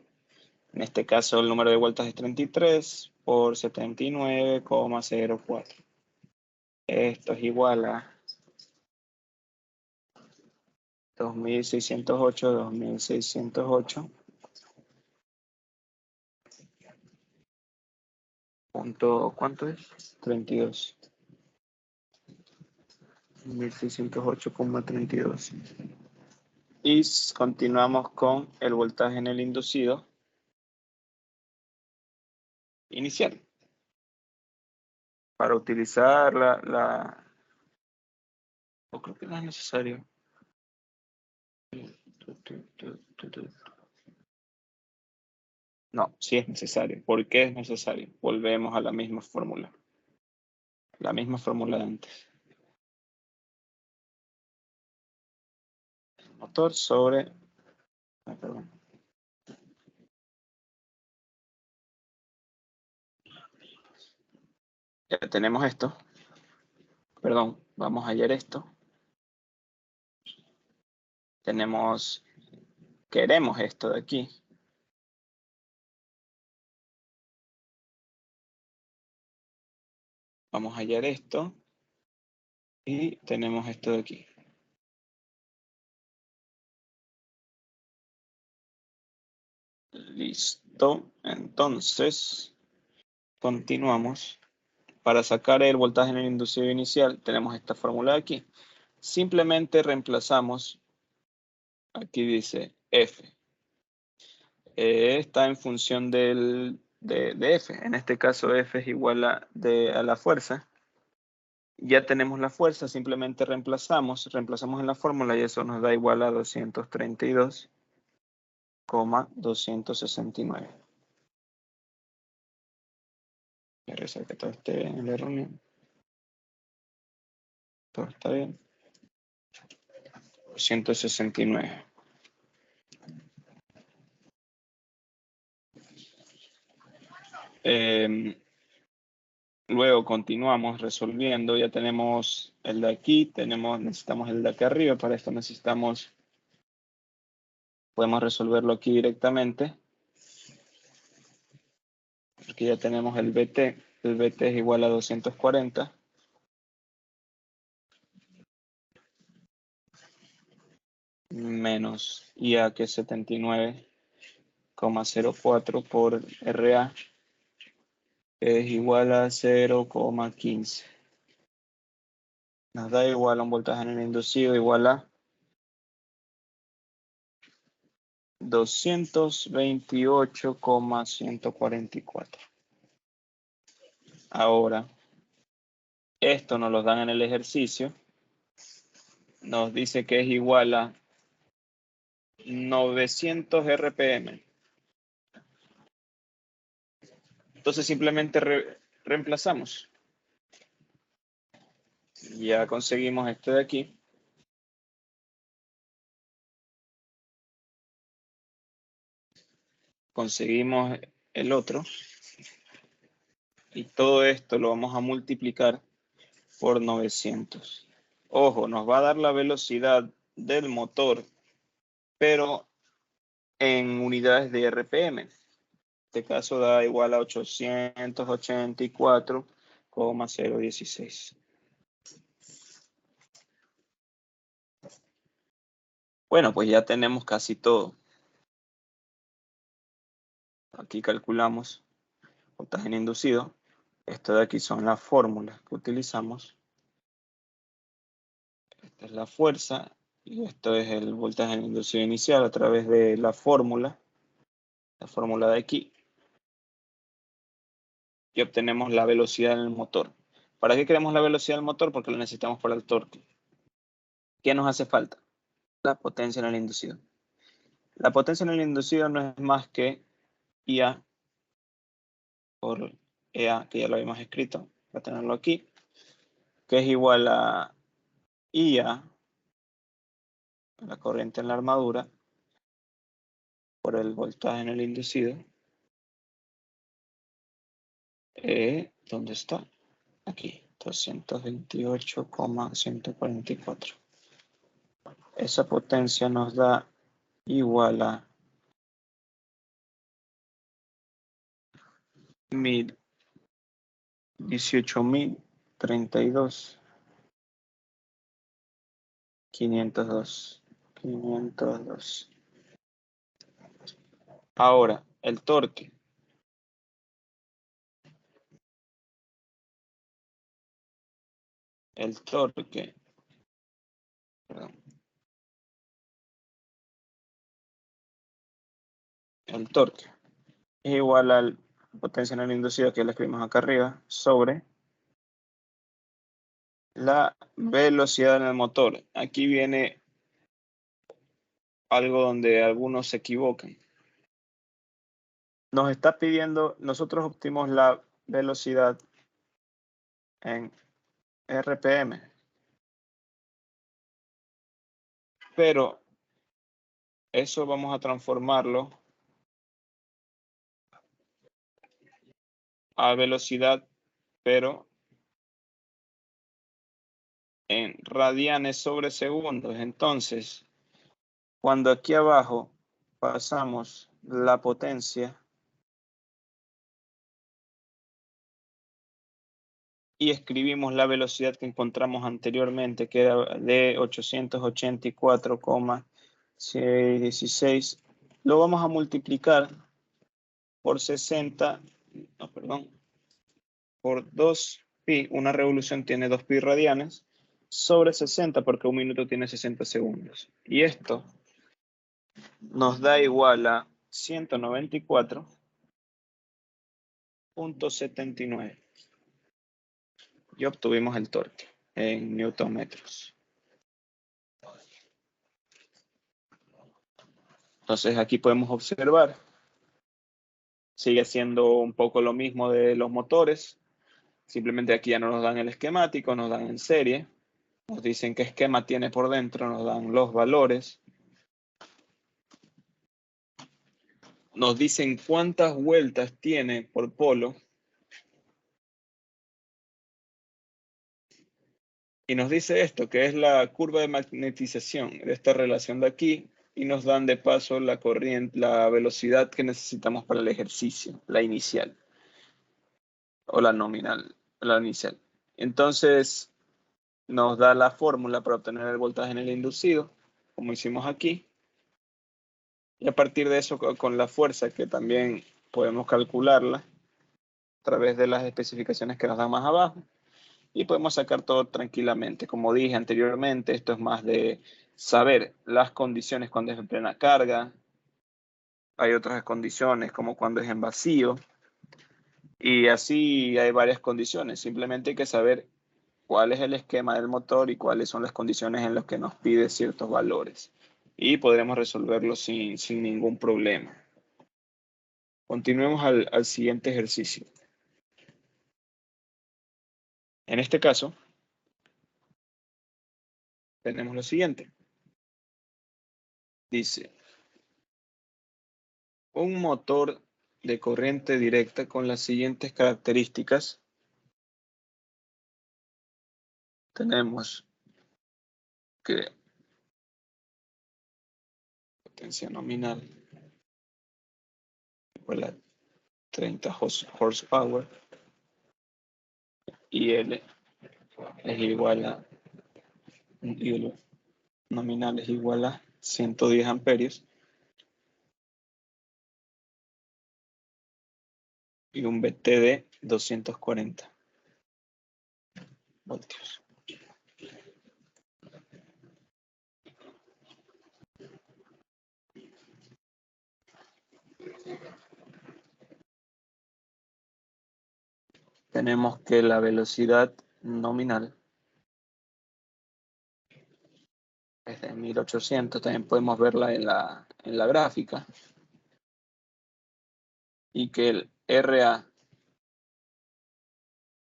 En este caso el número de vueltas es 33 por 79,04. Esto es igual a 2608. ¿Cuánto es? 32. 1608,32. Y continuamos con el voltaje en el inducido inicial. Para utilizar o creo que no es necesario. No, sí es necesario. ¿Por qué es necesario? Volvemos a la misma fórmula. La misma fórmula de antes. Motor sobre... perdón. Ya tenemos esto. Perdón, vamos a hallar esto. Queremos esto de aquí. Vamos a hallar esto. Y tenemos esto de aquí. Listo. Entonces, continuamos. Para sacar el voltaje en el inducido inicial, tenemos esta fórmula de aquí. Simplemente reemplazamos. Aquí dice F. Está en función de F. En este caso, F es igual a la fuerza. Ya tenemos la fuerza, simplemente reemplazamos en la fórmula y eso nos da igual a 232,269. Voy a revisar que todo esté bien en la reunión. Todo está bien. 269. Luego continuamos resolviendo. Ya tenemos el de aquí, necesitamos el de acá arriba. Para esto podemos resolverlo aquí directamente. Porque ya tenemos el BT. El BT es igual a 240. Menos IA, que es 79,04 por RA, que es igual a 0,15. Nos da igual a un voltaje en el inducido igual a 228,144. Ahora, esto nos lo dan en el ejercicio. Nos dice que es igual a 900 RPM. Entonces simplemente reemplazamos. Ya conseguimos este de aquí. Conseguimos el otro. Y todo esto lo vamos a multiplicar por 900. Ojo, nos va a dar la velocidad del motor, pero en unidades de RPM. En este caso da igual a 884,016. Bueno, pues ya tenemos casi todo. Aquí calculamos voltaje inducido. Esto de aquí son las fórmulas que utilizamos. Esta es la fuerza y esto es el voltaje inducido inicial a través de la fórmula de aquí. y obtenemos la velocidad en el motor. ¿Para qué queremos la velocidad del motor? Porque la necesitamos para el torque. ¿Qué nos hace falta? La potencia en el inducido. La potencia en el inducido no es más que IA por EA, que ya lo habíamos escrito, voy a tenerlo aquí, que es igual a IA, la corriente en la armadura, por el voltaje en el inducido. ¿Dónde está? Aquí, 228,144. Esa potencia nos da igual a 18.032, 502. Ahora, el torque. El torque. Perdón. El torque es igual a la potencia en el inducido, que la escribimos acá arriba, sobre la velocidad en el motor. Aquí viene algo donde algunos se equivocan. Nos está pidiendo, nosotros obtuvimos la velocidad en RPM, pero eso vamos a transformarlo a velocidad, pero en radianes sobre segundos. Entonces, cuando aquí abajo pasamos la potencia y escribimos la velocidad que encontramos anteriormente, que era de 884,616, lo vamos a multiplicar por 60, no, perdón, por 2pi. Una revolución tiene 2pi radianes sobre 60, porque un minuto tiene 60 segundos. Y esto nos da igual a 194,79. Y obtuvimos el torque en newtonmetros. Entonces aquí podemos observar, sigue siendo un poco lo mismo de los motores, simplemente aquí ya no nos dan el esquemático, nos dan en serie, nos dicen qué esquema tiene por dentro, nos dan los valores, nos dicen cuántas vueltas tiene por polo, y nos dice esto, que es la curva de magnetización de esta relación de aquí, y nos dan de paso la corriente, la velocidad que necesitamos para el ejercicio, la inicial, o la nominal, la inicial. Entonces, nos da la fórmula para obtener el voltaje en el inducido, como hicimos aquí, y a partir de eso, con la fuerza, que también podemos calcularla a través de las especificaciones que nos dan más abajo, y podemos sacar todo tranquilamente. Como dije anteriormente, esto es más de saber las condiciones cuando es en plena carga. Hay otras condiciones como cuando es en vacío. Y así hay varias condiciones. Simplemente hay que saber cuál es el esquema del motor y cuáles son las condiciones en las que nos pide ciertos valores. Y podremos resolverlo sin ningún problema. Continuemos al siguiente ejercicio. En este caso, tenemos lo siguiente. Dice, un motor de corriente directa con las siguientes características. Tenemos que potencia nominal igual a 30 horsepower y L es igual a, y nominal es igual a 110 amperios y un BT de 240 voltios. tenemos que la velocidad nominal es de 1800, también podemos verla en la gráfica, y que el RA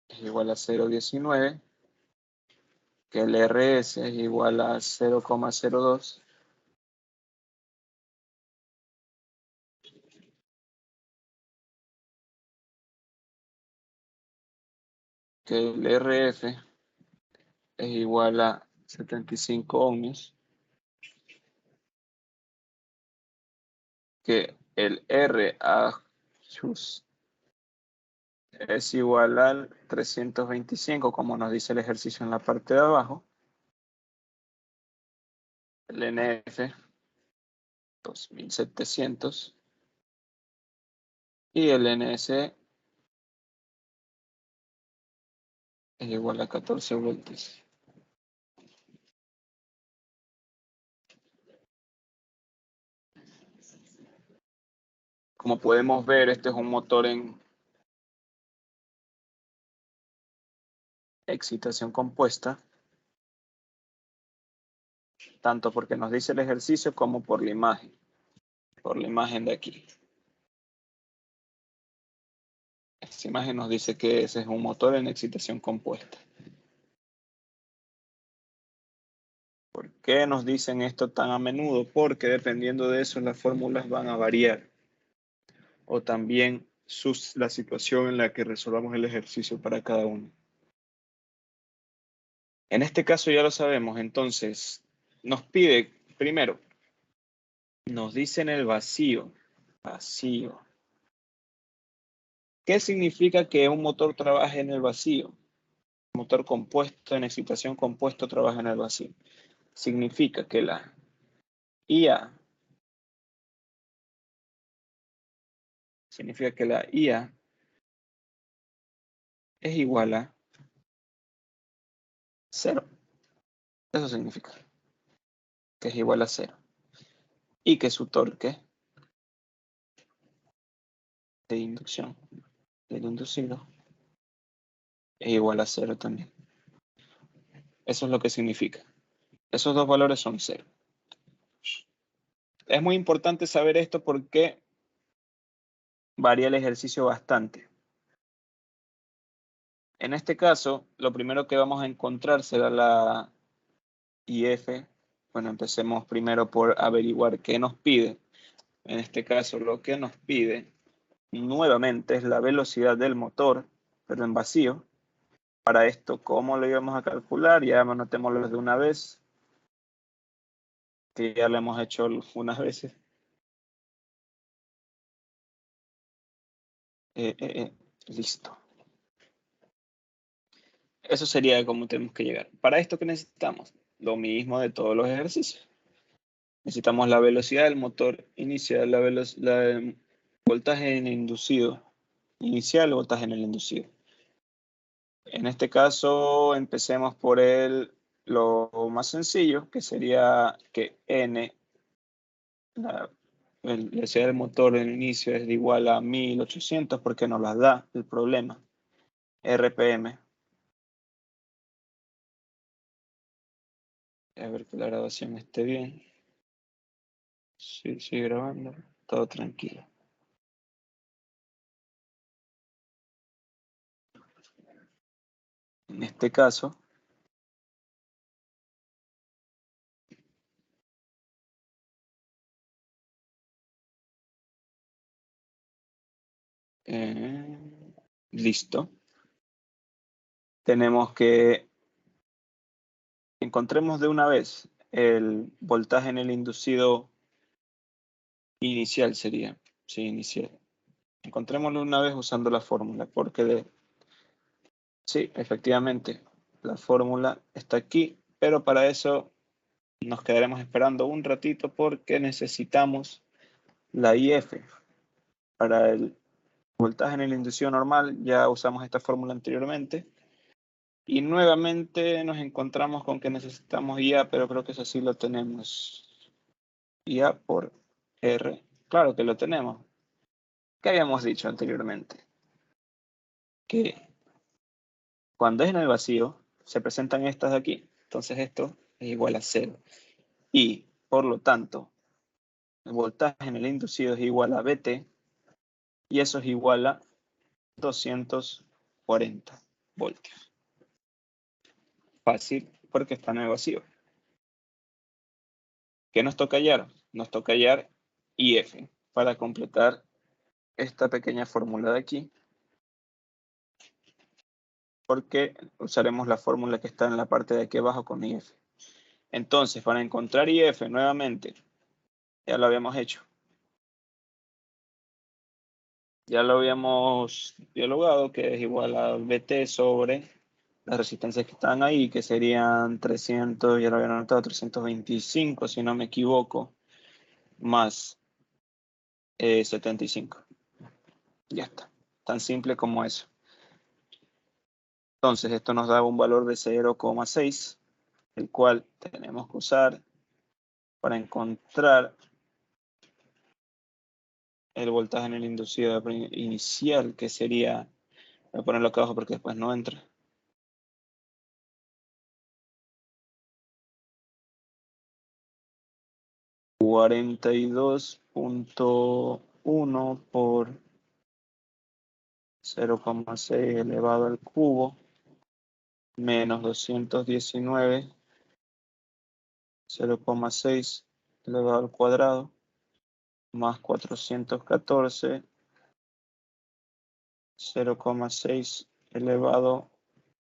es igual a 0,19, que el RS es igual a 0,02, que el RF es igual a 75 ohmios, que el RA es igual al 325, como nos dice el ejercicio en la parte de abajo, el NF 2700 y el NS es igual a 14 voltios. Como podemos ver, este es un motor en excitación compuesta, tanto porque nos dice el ejercicio como por la imagen de aquí. Esta imagen nos dice que ese es un motor en excitación compuesta. ¿Por qué nos dicen esto tan a menudo? Porque dependiendo de eso las fórmulas van a variar. O también la situación en la que resolvamos el ejercicio para cada uno. En este caso ya lo sabemos, entonces nos pide, primero, nos dice en el vacío. ¿Qué significa que un motor trabaje en el vacío? Un motor compuesto, en excitación compuesto, trabaja en el vacío. Significa que la IA es igual a 0. Eso significa que es igual a 0. Y que su torque de inducción del inducido es igual a 0 también. Eso es lo que significa. Esos dos valores son 0. Es muy importante saber esto porque varía el ejercicio bastante. En este caso, lo primero que vamos a encontrar será la IF. Bueno, empecemos primero por averiguar qué nos pide. En este caso, lo que nos pide nuevamente es la velocidad del motor, pero en vacío. Para esto, ¿cómo lo íbamos a calcular? Ya anotémoslo de una vez, que ya lo hemos hecho unas veces. Listo. Eso sería como tenemos que llegar. Para esto, ¿qué necesitamos? Lo mismo de todos los ejercicios. Necesitamos la velocidad del motor inicial, el voltaje en el inducido inicial, voltaje en el inducido. En este caso, empecemos por lo más sencillo, que sería que N, la velocidad del motor en el inicio es de igual a 1800, porque nos las da el problema. RPM. A ver que la grabación esté bien. Sí, sigue grabando. Todo tranquilo. En este caso, listo. Tenemos que encontremos de una vez el voltaje en el inducido inicial sería. Sí, inicial. Encontrémoslo una vez usando la fórmula, porque sí, efectivamente, la fórmula está aquí, pero para eso nos quedaremos esperando un ratito porque necesitamos la IF. Para el voltaje en el inducido normal ya usamos esta fórmula anteriormente. Y nuevamente nos encontramos con que necesitamos IA, pero creo que eso sí lo tenemos. IA por R. Claro que lo tenemos. ¿Qué habíamos dicho anteriormente? Que Cuando es en el vacío, se presentan estas de aquí. Entonces esto es igual a 0. Y, por lo tanto, el voltaje en el inducido es igual a VT. Y eso es igual a 240 voltios. Fácil, porque está en el vacío. ¿Qué nos toca hallar? Nos toca hallar IF para completar esta pequeña fórmula de aquí, porque usaremos la fórmula que está en la parte de aquí abajo con IF. Entonces, para encontrar IF nuevamente, ya lo habíamos hecho. Ya lo habíamos dialogado, que es igual a VT sobre las resistencias que están ahí, que serían 300, ya lo habían anotado, 325, si no me equivoco, más 75. Ya está. Tan simple como eso. Entonces, esto nos da un valor de 0,6, el cual tenemos que usar para encontrar el voltaje en el inducido inicial, que sería, voy a ponerlo acá abajo porque después no entra. 42.1 por 0,6 elevado al cubo menos 219, 0,6 elevado al cuadrado más 414, 0,6 elevado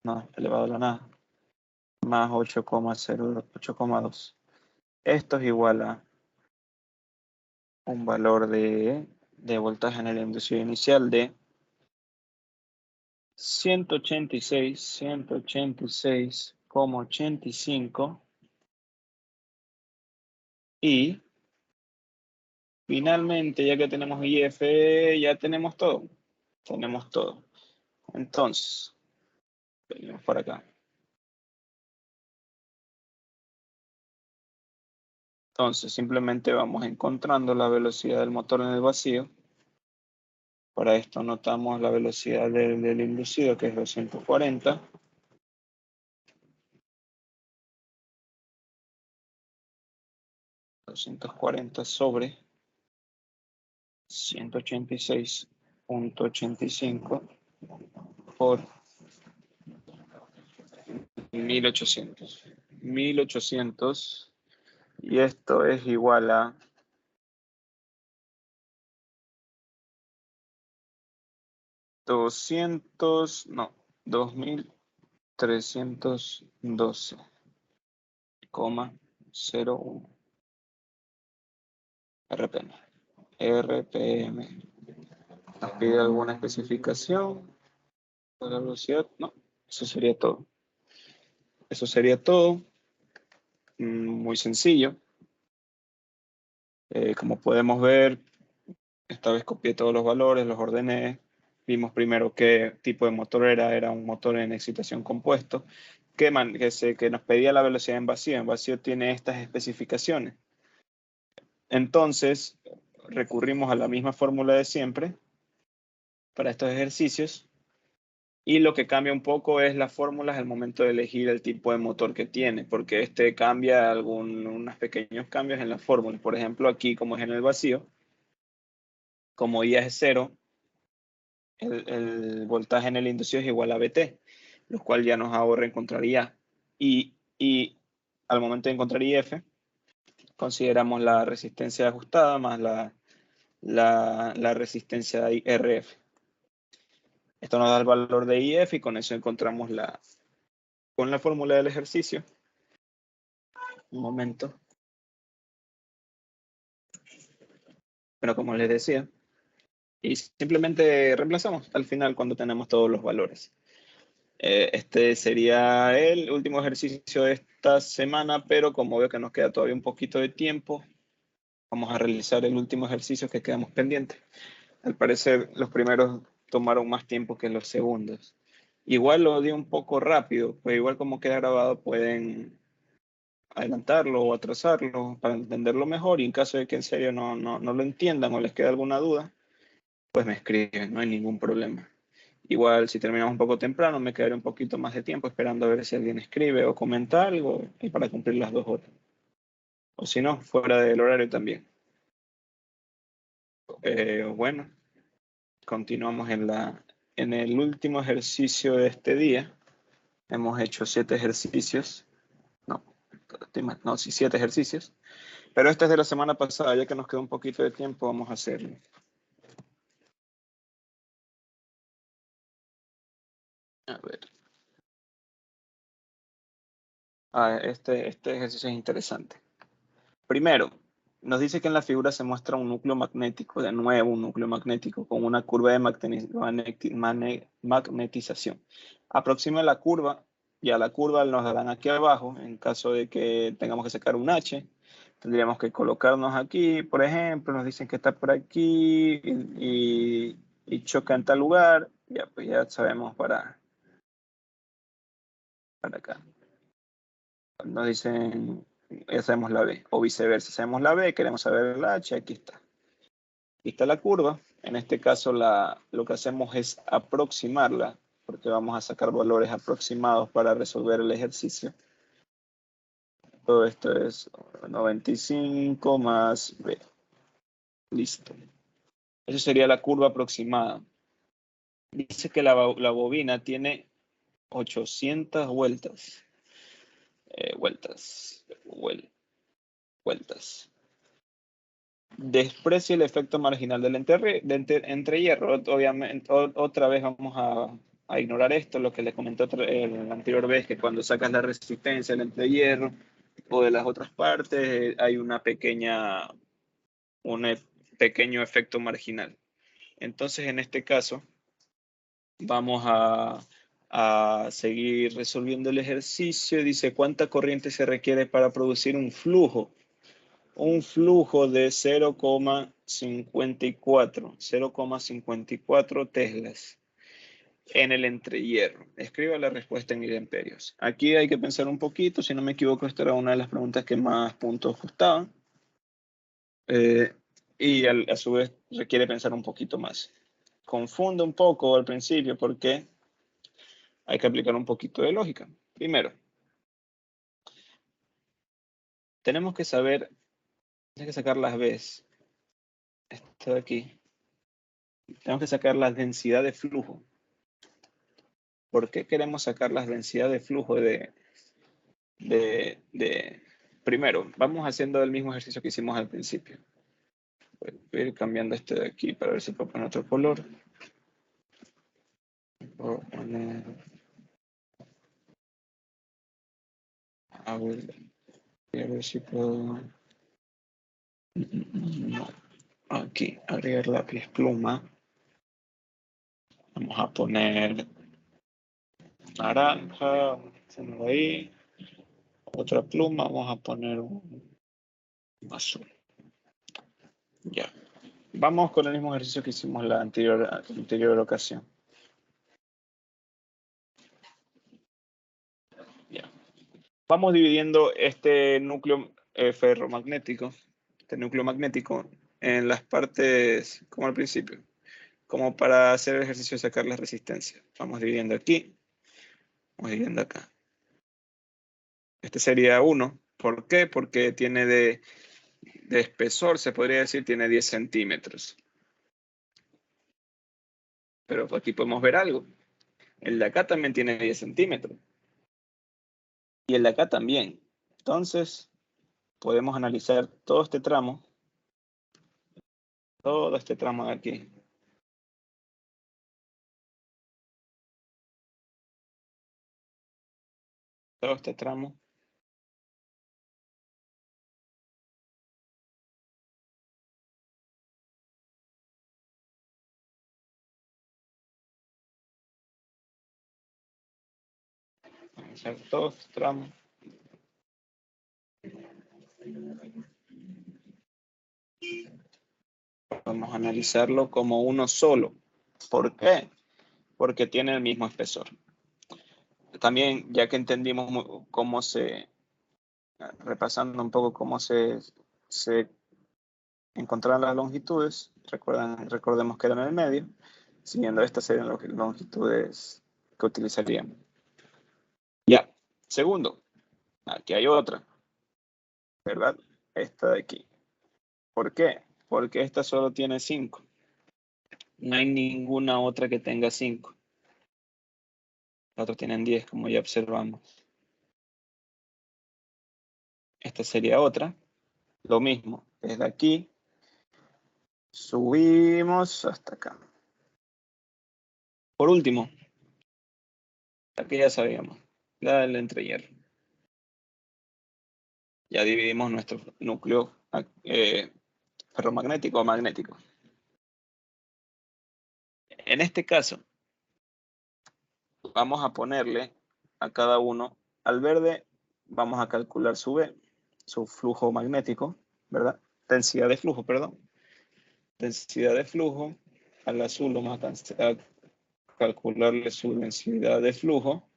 a la nada, más 8,2. Esto es igual a un valor de voltaje en el inducido inicial de 186,85 y finalmente, ya que tenemos IF, ya tenemos todo. Tenemos todo. Entonces, venimos para acá. Entonces, simplemente vamos encontrando la velocidad del motor en el vacío. Para esto notamos la velocidad del inducido, que es 240. Sobre 186.85 por 1800. 1800. Y esto es igual a 2312,01 RPM. RPM. ¿Nos pide alguna especificación de la velocidad? No, eso sería todo. Eso sería todo. Muy sencillo. Como podemos ver, esta vez copié todos los valores, los ordené. Vimos primero qué tipo de motor era un motor en excitación compuesto, que nos pedía la velocidad en vacío. En vacío tiene estas especificaciones. Entonces, recurrimos a la misma fórmula de siempre para estos ejercicios. Y lo que cambia un poco es las fórmulas al momento de elegir el tipo de motor que tiene, porque este cambia unos pequeños cambios en la fórmula. Por ejemplo, aquí, como es en el vacío, como I es 0, el voltaje en el inducido es igual a VT, lo cual ya nos ahorra encontrar IA. Y al momento de encontrar IF, consideramos la resistencia ajustada más la resistencia de RF. Esto nos da el valor de IF y con eso encontramos con la fórmula del ejercicio. Un momento. Pero como les decía, y simplemente reemplazamos al final cuando tenemos todos los valores. Este sería el último ejercicio de esta semana, pero como veo que nos queda todavía un poquito de tiempo, vamos a realizar el último ejercicio que quedamos pendiente. Al parecer, los primeros tomaron más tiempo que los segundos. Igual lo di un poco rápido, pues igual como queda grabado pueden adelantarlo o atrasarlo para entenderlo mejor, y en caso de que en serio no lo entiendan o les quede alguna duda, pues me escriben, no hay ningún problema. Igual, si terminamos un poco temprano, me quedaré un poquito más de tiempo esperando a ver si alguien escribe o comenta algo y para cumplir las 2 horas. O si no, fuera del horario también. Bueno, continuamos en el último ejercicio de este día. Hemos hecho 7 ejercicios. No, sí, 7 ejercicios. Pero este es de la semana pasada, ya que nos queda un poquito de tiempo, vamos a hacerlo. A ver. Este ejercicio es interesante. Primero, nos dice que en la figura se muestra un núcleo magnético, de nuevo un núcleo magnético, con una curva de magnetización. Aproxima la curva, y a la curva nos la dan aquí abajo, en caso de que tengamos que sacar un H, tendríamos que colocarnos aquí, por ejemplo, nos dicen que está por aquí y choca en tal lugar, ya, pues ya sabemos para acá. Nos dicen, ya sabemos la B, o viceversa, sabemos la B, queremos saber la H, aquí está. Aquí está la curva, en este caso lo que hacemos es aproximarla, porque vamos a sacar valores aproximados para resolver el ejercicio. Todo esto es 95 más B. Listo. Esa sería la curva aproximada. Dice que la bobina tiene 800 vueltas. Vueltas. Desprecia el efecto marginal del entrehierro. Obviamente, otra vez vamos a ignorar esto, lo que le comenté la anterior vez, que cuando sacas la resistencia del entrehierro o de las otras partes, hay un pequeño efecto marginal. Entonces, en este caso, vamos a seguir resolviendo el ejercicio. Dice, ¿cuánta corriente se requiere para producir un flujo? Un flujo de 0,54 teslas en el entrehierro. Escriba la respuesta en miliamperios. Aquí hay que pensar un poquito, si no me equivoco, esta era una de las preguntas que más puntos costaban. Y a su vez requiere pensar un poquito más. Confunde un poco al principio porque hay que aplicar un poquito de lógica. Primero, tenemos que saber, hay que sacar las B's. Esto de aquí. Tenemos que sacar la densidad de flujo. ¿Por qué queremos sacar la densidad de flujo Primero, vamos haciendo el mismo ejercicio que hicimos al principio. Voy a ir cambiando este de aquí para ver si puedo poner otro color. Puedo poner... A ver si puedo... No. Aquí, agregar lápiz pluma. Vamos a poner naranja, ahí. Otra pluma, vamos a poner un azul. Ya. Vamos con el mismo ejercicio que hicimos la anterior ocasión. Ya. Vamos dividiendo este núcleo ferromagnético, en las partes, como al principio, como para hacer el ejercicio de sacar la resistencia. Vamos dividiendo aquí, vamos dividiendo acá. Este sería 1. ¿Por qué? Porque tiene de espesor, se podría decir, tiene 10 centímetros. Pero aquí podemos ver algo. El de acá también tiene 10 centímetros. Y el de acá también. Entonces, podemos analizar todo este tramo de aquí. Todo este tramo. Analizar todo este tramo. Vamos a analizarlo como uno solo. ¿Por qué? Porque tiene el mismo espesor. También, ya que entendimos repasando un poco cómo se encontraron las longitudes, recordemos que eran en el medio, siguiendo esta serie de longitudes que utilizaríamos. Ya, segundo, aquí hay otra, ¿verdad? Esta de aquí. ¿Por qué? Porque esta solo tiene 5. No hay ninguna otra que tenga 5. Las otras tienen 10, como ya observamos. Esta sería otra. Lo mismo, desde aquí subimos hasta acá. Por último, aquí ya sabíamos, la del entrehierro. Ya dividimos nuestro núcleo ferromagnético o magnético. En este caso, vamos a ponerle a cada uno, al verde vamos a calcular su V, su flujo magnético, ¿verdad? Densidad de flujo, perdón. Densidad de flujo. Al azul vamos a calcularle su densidad de flujo.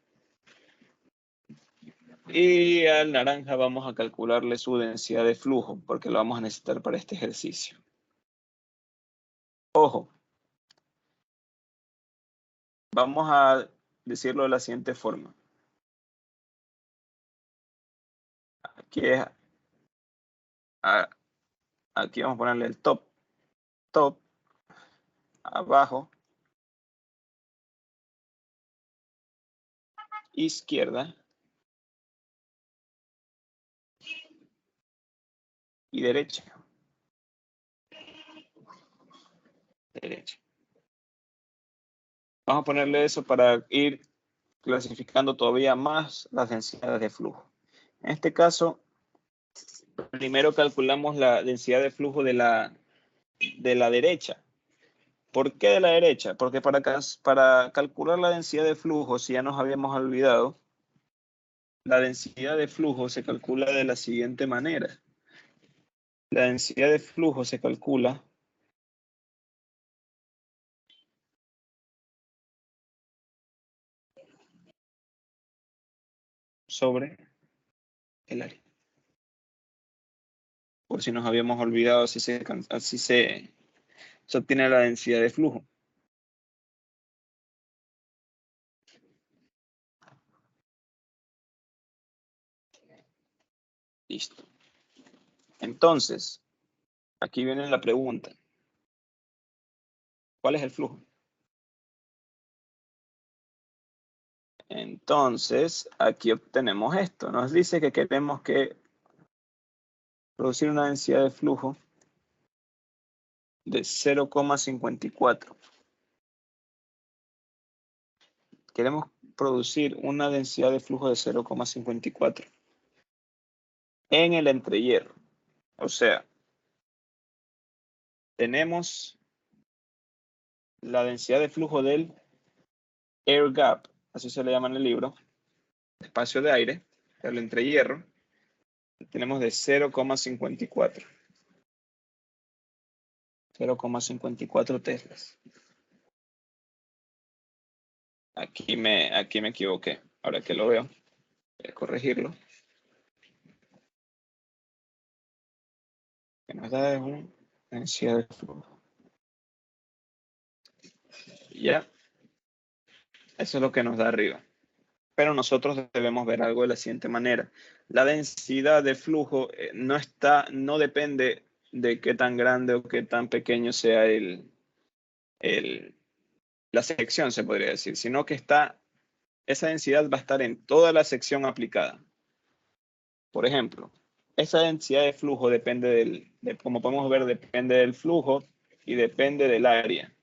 Y al naranja vamos a calcularle su densidad de flujo, porque lo vamos a necesitar para este ejercicio. Ojo, vamos a decirlo de la siguiente forma. Aquí, aquí vamos a ponerle el top, abajo, izquierda y derecha. Vamos a ponerle eso para ir clasificando todavía más las densidades de flujo. En este caso, primero calculamos la densidad de flujo de la derecha. ¿Por qué de la derecha? Porque para calcular la densidad de flujo, si ya nos habíamos olvidado, la densidad de flujo se calcula de la siguiente manera. La densidad de flujo se calcula sobre el área. Por si nos habíamos olvidado, así se obtiene la densidad de flujo. Listo. Entonces, aquí viene la pregunta. ¿Cuál es el flujo? Entonces, aquí obtenemos esto. Nos dice que queremos producir una densidad de flujo de 0,54. Queremos producir una densidad de flujo de 0,54 en el entrehierro. O sea, tenemos la densidad de flujo del air gap, así se le llama en el libro, espacio de aire, el entrehierro, tenemos de 0,54. 0,54 teslas. Aquí me equivoqué. Ahora que lo veo, voy a corregirlo. Que nos da es una densidad de flujo. Ya, eso es lo que nos da arriba. Pero nosotros debemos ver algo de la siguiente manera. La densidad de flujo no depende de qué tan grande o qué tan pequeño sea la sección, se podría decir, sino que esa densidad va a estar en toda la sección aplicada. Por ejemplo, esa densidad de flujo depende como podemos ver, depende del flujo y depende del área.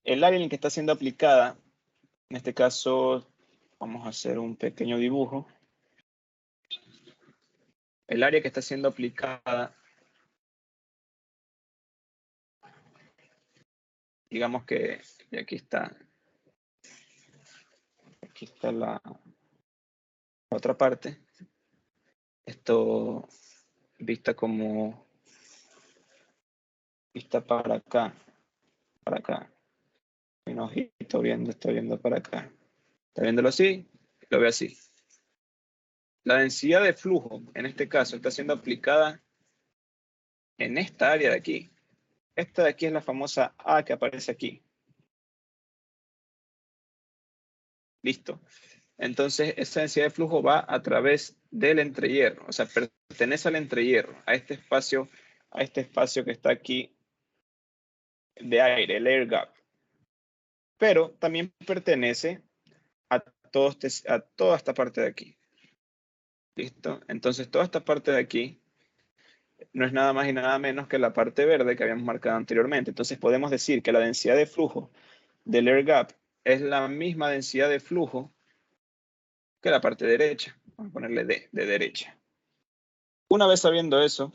El área en el que está siendo aplicada, en este caso, vamos a hacer un pequeño dibujo. El área que está siendo aplicada, digamos que aquí está la otra parte. Esto vista para acá, para acá. Un ojito estoy viendo para acá. ¿Está viéndolo así? Lo veo así. La densidad de flujo, en este caso, está siendo aplicada en esta área de aquí. Esta de aquí es la famosa A que aparece aquí. Listo. Entonces, esa densidad de flujo va a través del entrehierro, o sea, pertenece al entrehierro, a este espacio que está aquí de aire, el air gap. Pero también pertenece a toda esta parte de aquí. ¿Listo? Entonces, toda esta parte de aquí no es nada más y nada menos que la parte verde que habíamos marcado anteriormente. Entonces, podemos decir que la densidad de flujo del air gap es la misma densidad de flujo que la parte derecha. Vamos a ponerle D, de derecha. Una vez sabiendo eso,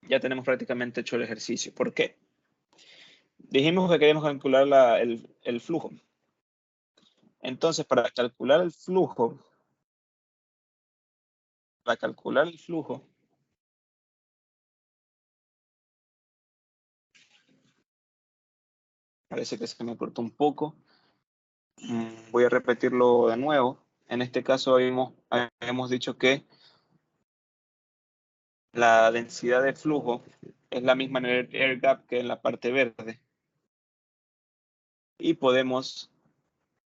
ya tenemos prácticamente hecho el ejercicio. ¿Por qué? Dijimos que queríamos calcular el flujo. Entonces, para calcular el flujo, parece que se me cortó un poco. Voy a repetirlo de nuevo. En este caso habíamos dicho que la densidad de flujo es la misma en el air gap que en la parte verde. Y podemos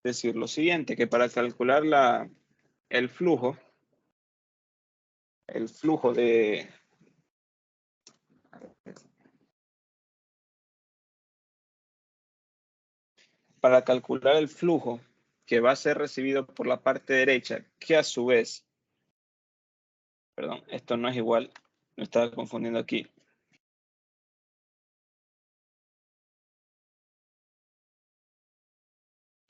decir lo siguiente, que para calcular el flujo de... Para calcular el flujo que va a ser recibido por la parte derecha, que a su vez, perdón, esto no es igual, me estaba confundiendo aquí.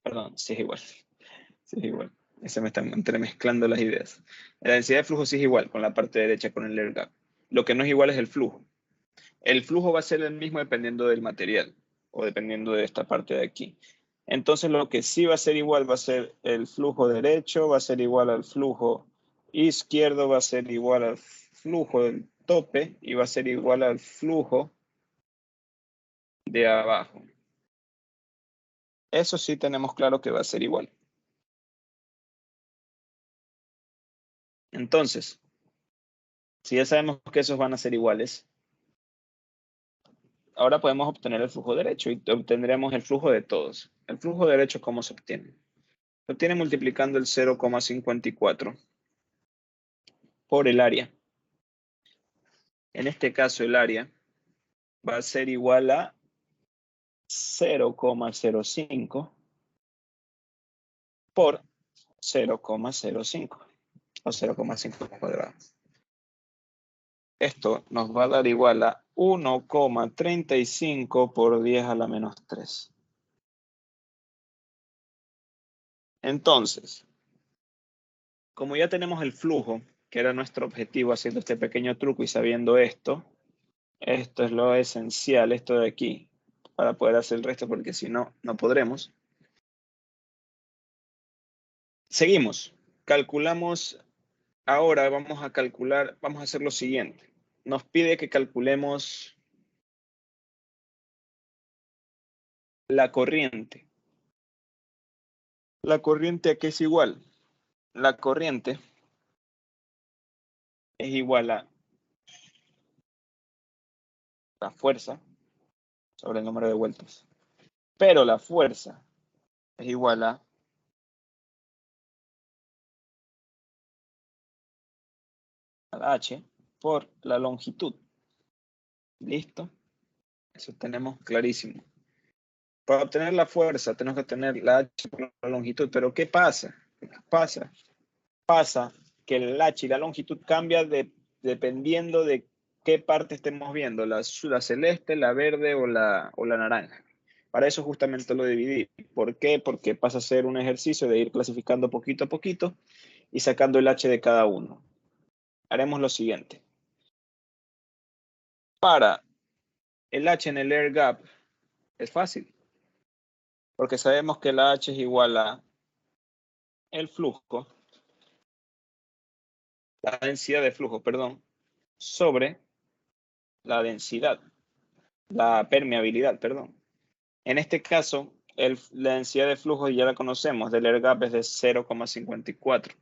Perdón, sí es igual. Sí es igual. Se me están entremezclando las ideas. La densidad de flujo sí es igual con la parte derecha, con el air gap. Lo que no es igual es el flujo. El flujo va a ser el mismo dependiendo del material o dependiendo de esta parte de aquí. Entonces lo que sí va a ser igual va a ser el flujo derecho, va a ser igual al flujo izquierdo, va a ser igual al flujo del tope y va a ser igual al flujo de abajo. Eso sí tenemos claro que va a ser igual. Entonces, si ya sabemos que esos van a ser iguales, ahora podemos obtener el flujo derecho y obtendremos el flujo de todos. El flujo derecho, ¿cómo se obtiene? Se obtiene multiplicando el 0,54 por el área. En este caso, el área va a ser igual a 0,05 por 0,05 o 0,5 cuadrado. Esto nos va a dar igual a 1,35 por 10 a la menos 3. Entonces, como ya tenemos el flujo, que era nuestro objetivo haciendo este pequeño truco y sabiendo esto es lo esencial, esto de aquí, para poder hacer el resto, porque si no, no podremos. Seguimos. Calculamos. Ahora vamos a hacer lo siguiente. Nos pide que calculemos la corriente. ¿La corriente a qué es igual? La corriente es igual a la fuerza sobre el número de vueltas. Pero la fuerza es igual a la H por la longitud. ¿Listo? Eso tenemos clarísimo. Para obtener la fuerza tenemos que tener la H por la longitud. Pero ¿qué pasa? Pasa que el H y la longitud cambia dependiendo de qué parte estemos viendo, la celeste, la verde o la naranja. Para eso justamente lo dividí. ¿Por qué? Porque pasa a ser un ejercicio de ir clasificando poquito a poquito y sacando el H de cada uno. Haremos lo siguiente. Para el H en el air gap es fácil, porque sabemos que la H es igual a el flujo, la densidad de flujo, perdón, sobre la densidad, la permeabilidad, perdón. En este caso, la densidad de flujo ya la conocemos, del air gap es de 0,54.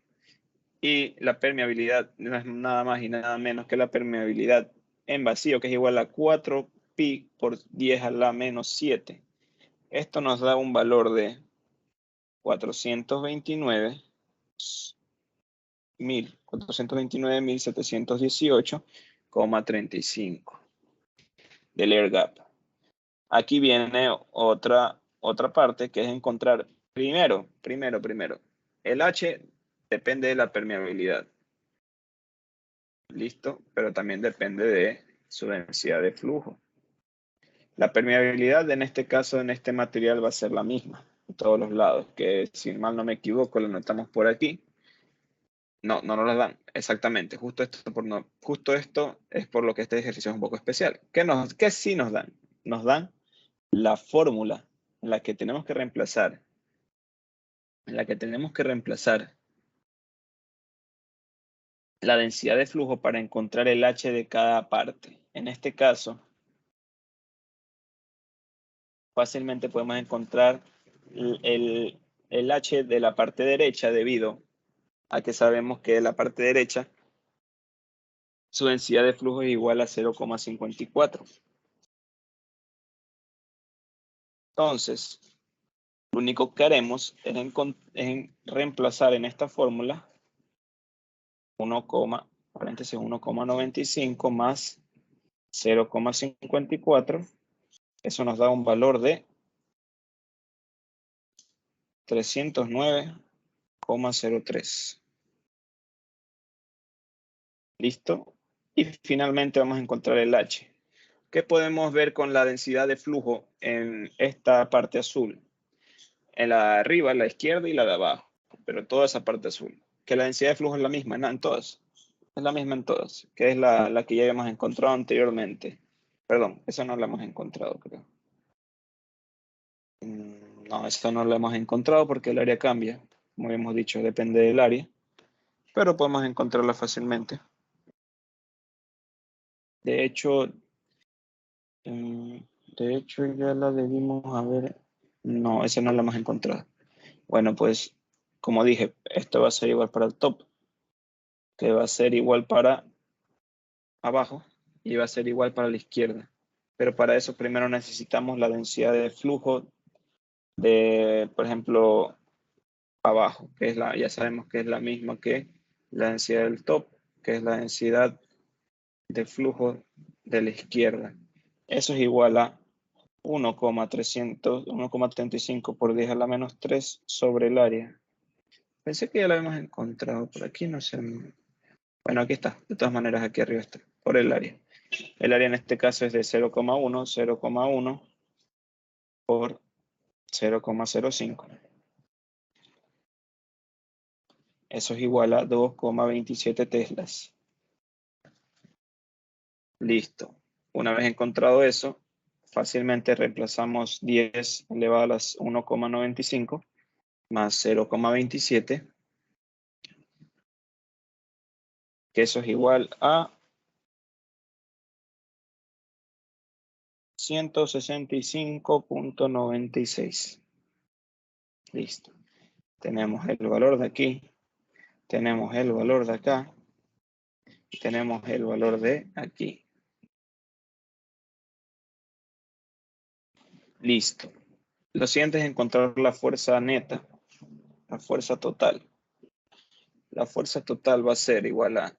Y la permeabilidad no es nada más y nada menos que la permeabilidad en vacío, que es igual a 4pi por 10 a la menos 7. Esto nos da un valor de 429.718,35 del air gap. Aquí viene otra parte que es encontrar primero. El H depende de la permeabilidad. Listo, pero también depende de su densidad de flujo. La permeabilidad en este caso, en este material, va a ser la misma en todos los lados, que si mal no me equivoco, lo notamos por aquí. No nos la dan, exactamente. Justo esto es por lo que este ejercicio es un poco especial. ¿Qué sí nos dan? Nos dan la fórmula en la que tenemos que reemplazar. La densidad de flujo para encontrar el H de cada parte. En este caso, fácilmente podemos encontrar el H de la parte derecha debido a que sabemos que la parte derecha, su densidad de flujo es igual a 0,54. Entonces, lo único que haremos es reemplazar en esta fórmula 1,95 más 0,54. Eso nos da un valor de 309,03. ¿Listo? Y finalmente vamos a encontrar el H. ¿Qué podemos ver con la densidad de flujo en esta parte azul? En la de arriba, la izquierda y la de abajo. Pero toda esa parte azul. Que la densidad de flujo es la misma, ¿no? En todas. Es la misma en todas. Que es la que ya habíamos encontrado anteriormente. Perdón, esa no la hemos encontrado, creo. No, esta no la hemos encontrado porque el área cambia. Como habíamos dicho, depende del área. Pero podemos encontrarla fácilmente. De hecho, ya la debimos haber. No, esa no la hemos encontrado. Bueno, pues, como dije, esto va a ser igual para el top, que va a ser igual para abajo y va a ser igual para la izquierda. Pero para eso primero necesitamos la densidad de flujo de, por ejemplo, abajo, que es ya sabemos que es la misma que la densidad del top, que es la densidad de flujo de la izquierda. Eso es igual a 1,35 por 10 a la menos 3 sobre el área. Pensé que ya la habíamos encontrado, por aquí no sé. Bueno, aquí está, de todas maneras aquí arriba está, por el área. El área en este caso es de 0,1 por 0,05. Eso es igual a 2,27 teslas. Listo. Una vez encontrado eso, fácilmente reemplazamos 10 elevado a las 1,95 más 0,27, que eso es igual a 165,96. Listo. Tenemos el valor de aquí, tenemos el valor de acá, y tenemos el valor de aquí. Listo. Lo siguiente es encontrar la fuerza neta, la fuerza total. La fuerza total va a ser igual a,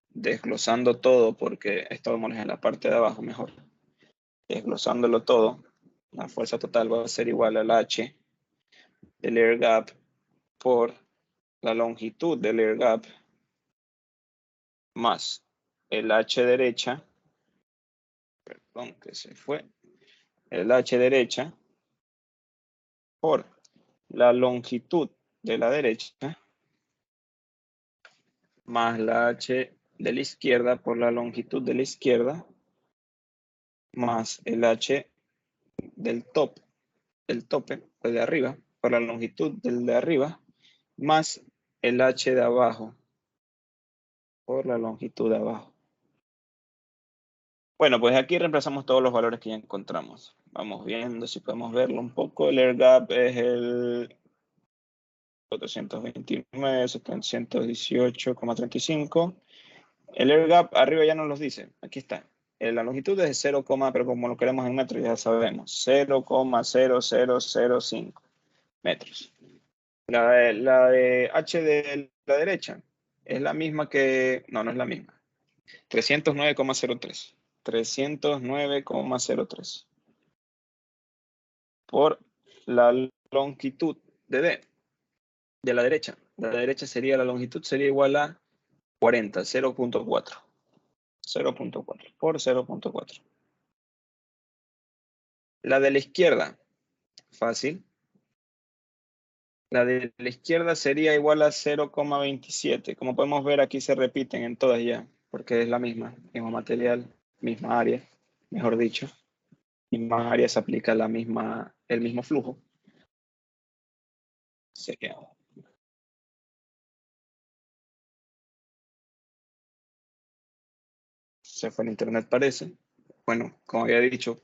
desglosando todo, porque esto vamos en la parte de abajo mejor. Desglosándolo todo, la fuerza total va a ser igual al H del air gap por la longitud del air gap más el H derecha, perdón que se fue, el H derecha por la longitud de la derecha más la H de la izquierda por la longitud de la izquierda más el H del tope, pues de arriba, por la longitud del de arriba más el H de abajo por la longitud de abajo. Bueno, pues aquí reemplazamos todos los valores que ya encontramos. Vamos viendo si podemos verlo un poco. El air gap es el 429, 718,35. El air gap arriba ya nos los dice. Aquí está. La longitud es de 0, pero como lo queremos en metros ya sabemos. 0,0005 metros. La de H de la derecha es la misma que... No, no es la misma. 309,03. 309,03. Por la longitud de D de la derecha. De la derecha sería la longitud, sería igual a 40, 0.4. 0.4 por 0.4. La de la izquierda, fácil. La de la izquierda sería igual a 0,27. Como podemos ver, aquí se repiten en todas ya, porque es la misma, mismo material, misma área, mejor dicho. Misma área se aplica el mismo flujo. Sería. Se fue en internet, parece. Bueno, como había dicho,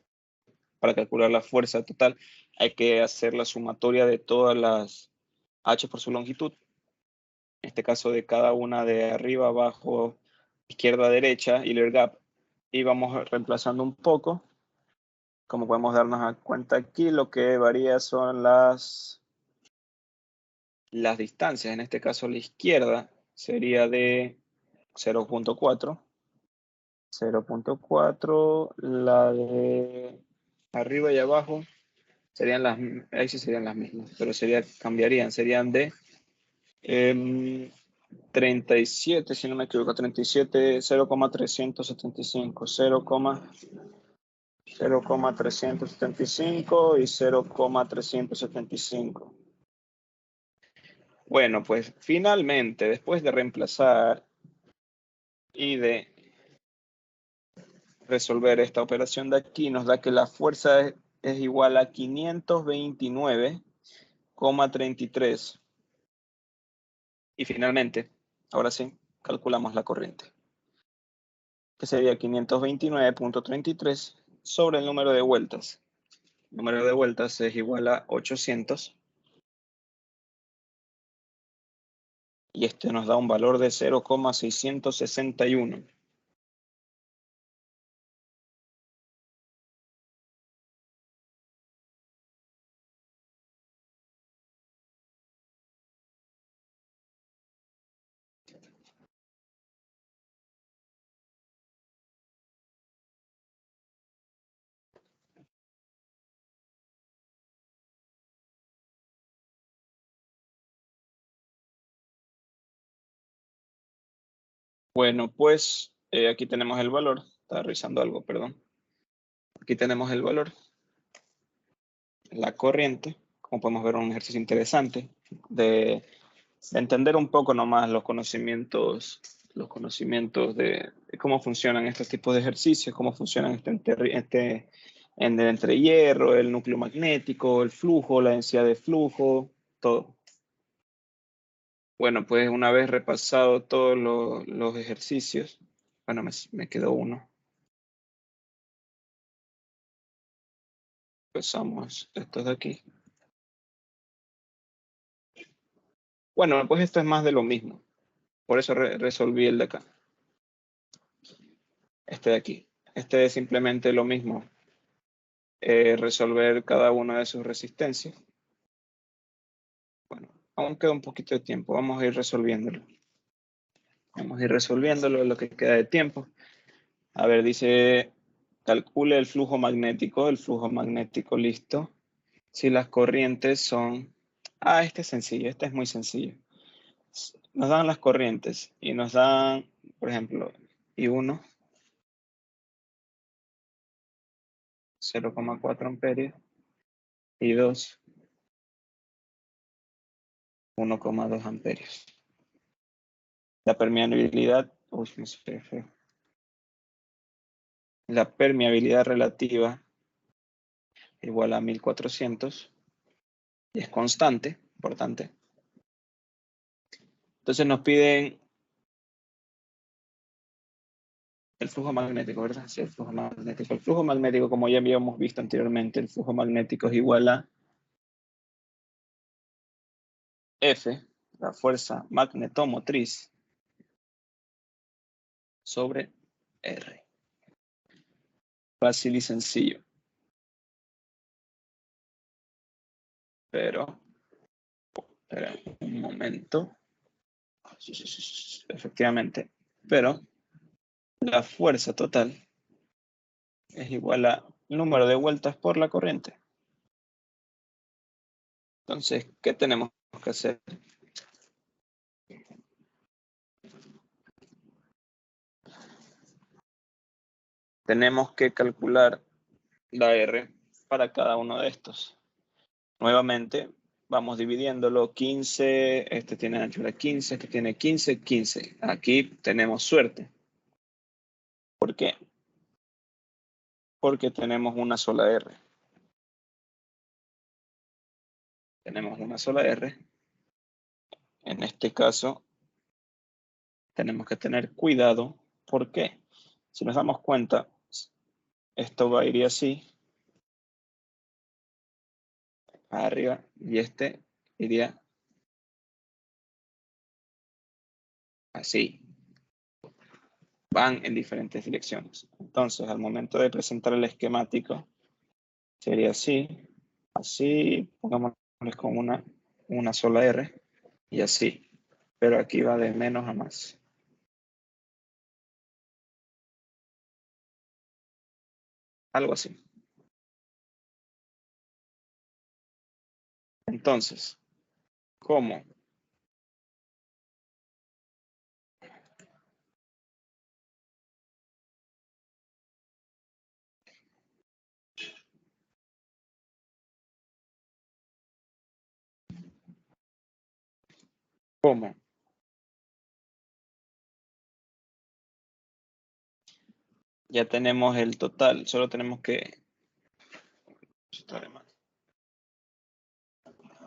para calcular la fuerza total hay que hacer la sumatoria de todas las h por su longitud. En este caso de cada una de arriba, abajo, izquierda, derecha, Euler gap. Y vamos reemplazando un poco. Como podemos darnos cuenta aquí, lo que varía son las distancias. En este caso la izquierda sería de 0.4. 0.4. La de arriba y abajo serían ahí sí serían las mismas, pero cambiarían, serían de 37, si no me equivoco, 37, 0,375, 0,375 y 0,375. Bueno, pues finalmente, después de reemplazar y de resolver esta operación de aquí, nos da que la fuerza es igual a 529,33. Y finalmente, ahora sí, calculamos la corriente, que sería 529,33 sobre el número de vueltas. El número de vueltas es igual a 800. Y este nos da un valor de 0,661. Bueno, pues aquí tenemos el valor. Estaba revisando algo, perdón. Aquí tenemos el valor. La corriente. Como podemos ver, un ejercicio interesante de entender un poco nomás los conocimientos de cómo funcionan estos tipos de ejercicios, cómo funcionan en el entrehierro, el núcleo magnético, el flujo, la densidad de flujo, todo. Bueno, pues una vez repasado todos los ejercicios, bueno, me quedó uno. Empezamos estos de aquí. Bueno, pues esto es más de lo mismo. Por eso resolví el de acá. Este de aquí. Este es simplemente lo mismo. Resolver cada una de sus resistencias. Bueno, aún queda un poquito de tiempo. Vamos a ir resolviéndolo. Vamos a ir resolviéndolo lo que queda de tiempo. A ver, dice, calcule el flujo magnético. El flujo magnético, listo. Si las corrientes son... Ah, este es sencillo. Este es muy sencillo. Nos dan las corrientes y nos dan, por ejemplo, I1, 0,4 amperios, I2, 1,2 amperios. La permeabilidad, uy, me se feo. La permeabilidad relativa igual a 1400 y es constante, importante. Entonces nos piden el flujo magnético, ¿verdad? Sí, el flujo magnético. El flujo magnético, como ya habíamos visto anteriormente, el flujo magnético es igual a F, la fuerza magnetomotriz, sobre R. Fácil y sencillo. Pero Espera un momento. Sí, efectivamente. Pero la fuerza total es igual al número de vueltas por la corriente. Entonces, ¿qué tenemos que hacer? Tenemos que calcular la R para cada uno de estos. Nuevamente, vamos dividiéndolo. 15, este tiene anchura 15, este tiene 15, 15. Aquí tenemos suerte. ¿Por qué? Porque tenemos una sola R. Tenemos una sola R. En este caso, tenemos que tener cuidado. ¿Por qué? Si nos damos cuenta, esto va a ir así, arriba, y este iría así. Van en diferentes direcciones. Entonces, al momento de presentar el esquemático, sería así, así, pongámosles con una sola R, y así. Pero aquí va de menos a más. Algo así. Entonces, ¿cómo? ¿Cómo? Ya tenemos el total, solo tenemos que...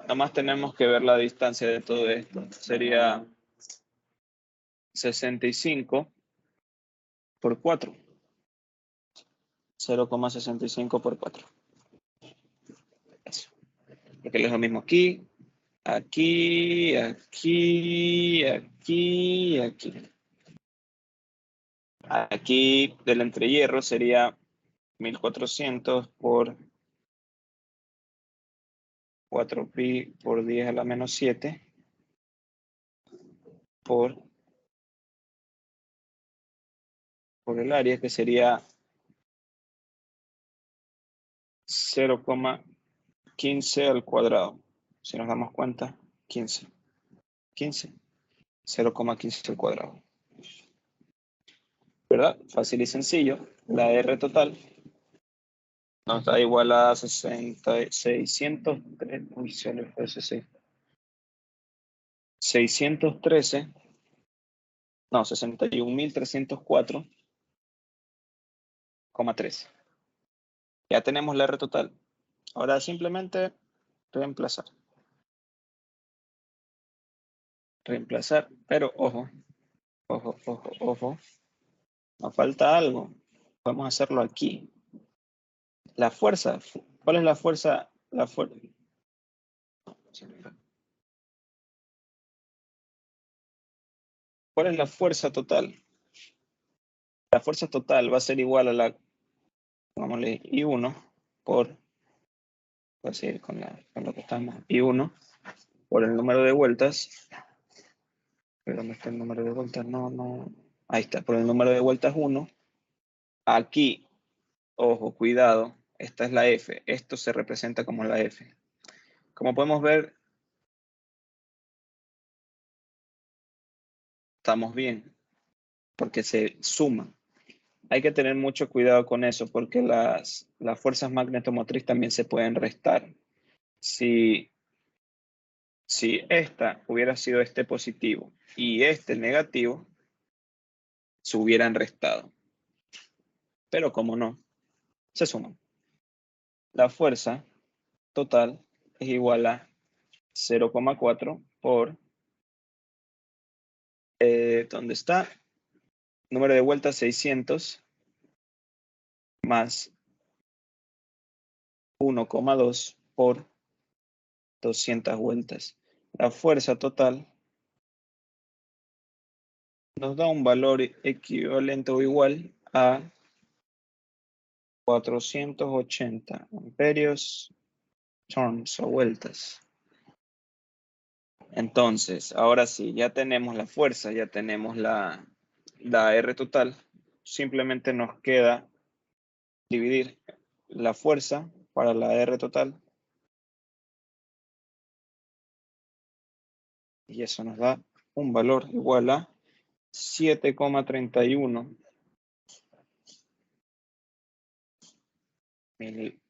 Nada más tenemos que ver la distancia de todo esto. Sería 65 por 4. 0,65 por 4. Eso. Porque es lo mismo aquí, aquí, aquí, aquí, aquí. Aquí del entrehierro sería 1400 por 4pi por 10 a la menos 7 por el área, que sería 0,15 al cuadrado. Si nos damos cuenta, 15. 15. 0,15 al cuadrado. ¿Verdad? Fácil y sencillo. La R total nos da igual a 613. Uy, se le fue ese 6. 613. No, 61.304,3. Ya tenemos la R total. Ahora simplemente reemplazar. Reemplazar, pero ojo, ojo, ojo, ojo. Nos falta algo. Podemos hacerlo aquí. La fuerza. ¿Cuál es la fuerza? ¿Cuál es la fuerza total? La fuerza total va a ser igual a la, pongámosle, I1 por, voy a seguir con lo que estamos, I1 por el número de vueltas. ¿Pero dónde está el número de vueltas? No. Ahí está, por el número de vueltas 1. Aquí, ojo, cuidado, esta es la F. Esto se representa como la F. Como podemos ver, estamos bien, porque se suman. Hay que tener mucho cuidado con eso, porque las fuerzas magnetomotrices también se pueden restar. Si esta hubiera sido este positivo y este negativo, se hubieran restado. Pero como no, se suman. La fuerza total es igual a 0,4 por, ¿dónde está? Número de vueltas 600 más 1,2 por 200 vueltas. La fuerza total nos da un valor equivalente o igual a 480 amperios turns o vueltas. Entonces, ahora sí, ya tenemos la fuerza, ya tenemos la R total. Simplemente nos queda dividir la fuerza para la R total. Y eso nos da un valor igual a 7,31 mil.